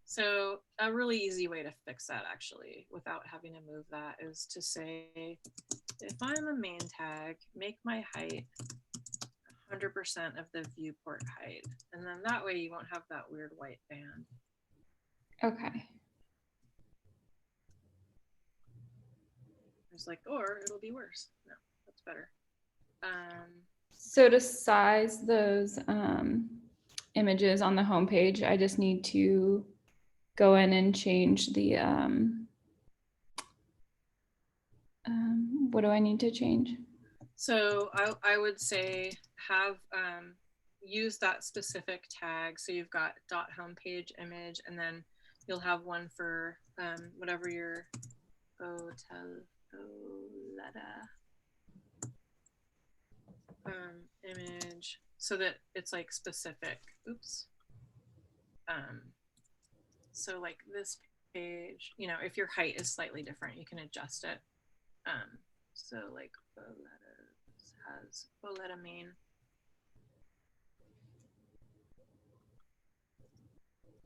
So a really easy way to fix that actually without having to move that is to say, if I'm a main tag, make my height 100% of the viewport height. And then that way you won't have that weird white band. Okay. It's like, or it'll be worse. No, that's better. So to size those images on the homepage, I just need to go in and change the, what do I need to change? So I would say have, use that specific tag. So you've got .homepage image, and then you'll have one for whatever your image, so that it's like specific. Oops. So like this page, you know, if your height is slightly different, you can adjust it. So like has Boletta main.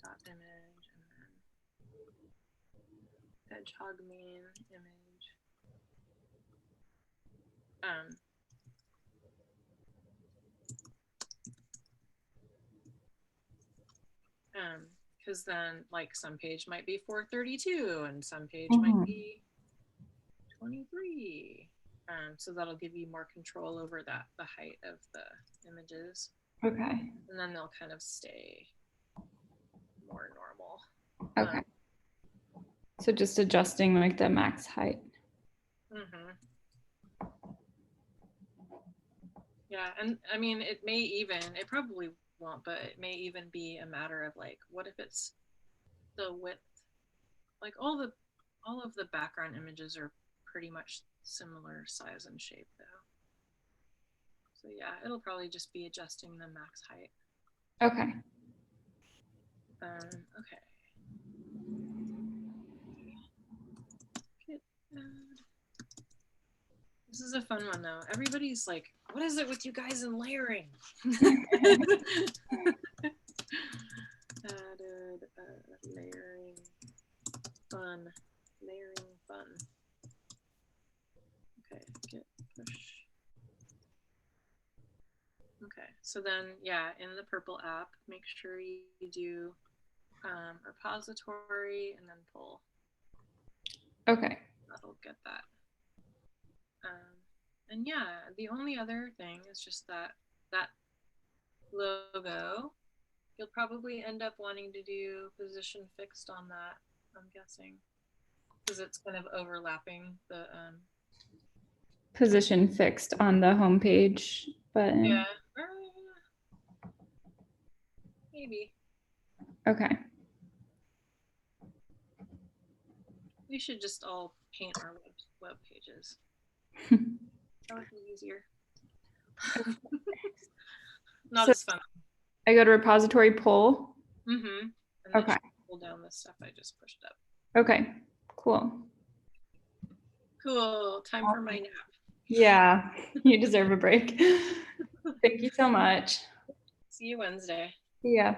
Dot image, and then hedgehog main image. Because then like some page might be 432 and some page might be 23. So that'll give you more control over the height of the images. Okay. And then they'll kind of stay more normal. Okay. So just adjusting like the max height. Yeah, and I mean, it probably won't, but it may even be a matter of like, what if it's the width? Like all of the background images are pretty much similar size and shape though. So yeah, it'll probably just be adjusting the max height. Okay. Okay. This is a fun one though. Everybody's like, what is it with you guys and layering? Added layering fun. Layering fun. Okay, git push. Okay, so then yeah, in the purple app, make sure you do repository and then pull. Okay. That'll get that. And yeah, the only other thing is just that logo. You'll probably end up wanting to do position fixed on that, I'm guessing, because it's kind of overlapping the Position fixed on the homepage button. yeah, maybe. Okay. We should just all paint our web pages. That would be easier. Not So as fun. I go to repository pull. Mm-hmm. And then Okay. pull down the stuff I just pushed up. Okay. Cool. Cool. Time for my nap. Yeah, you deserve a break. Thank you so much. See you Wednesday. Yeah.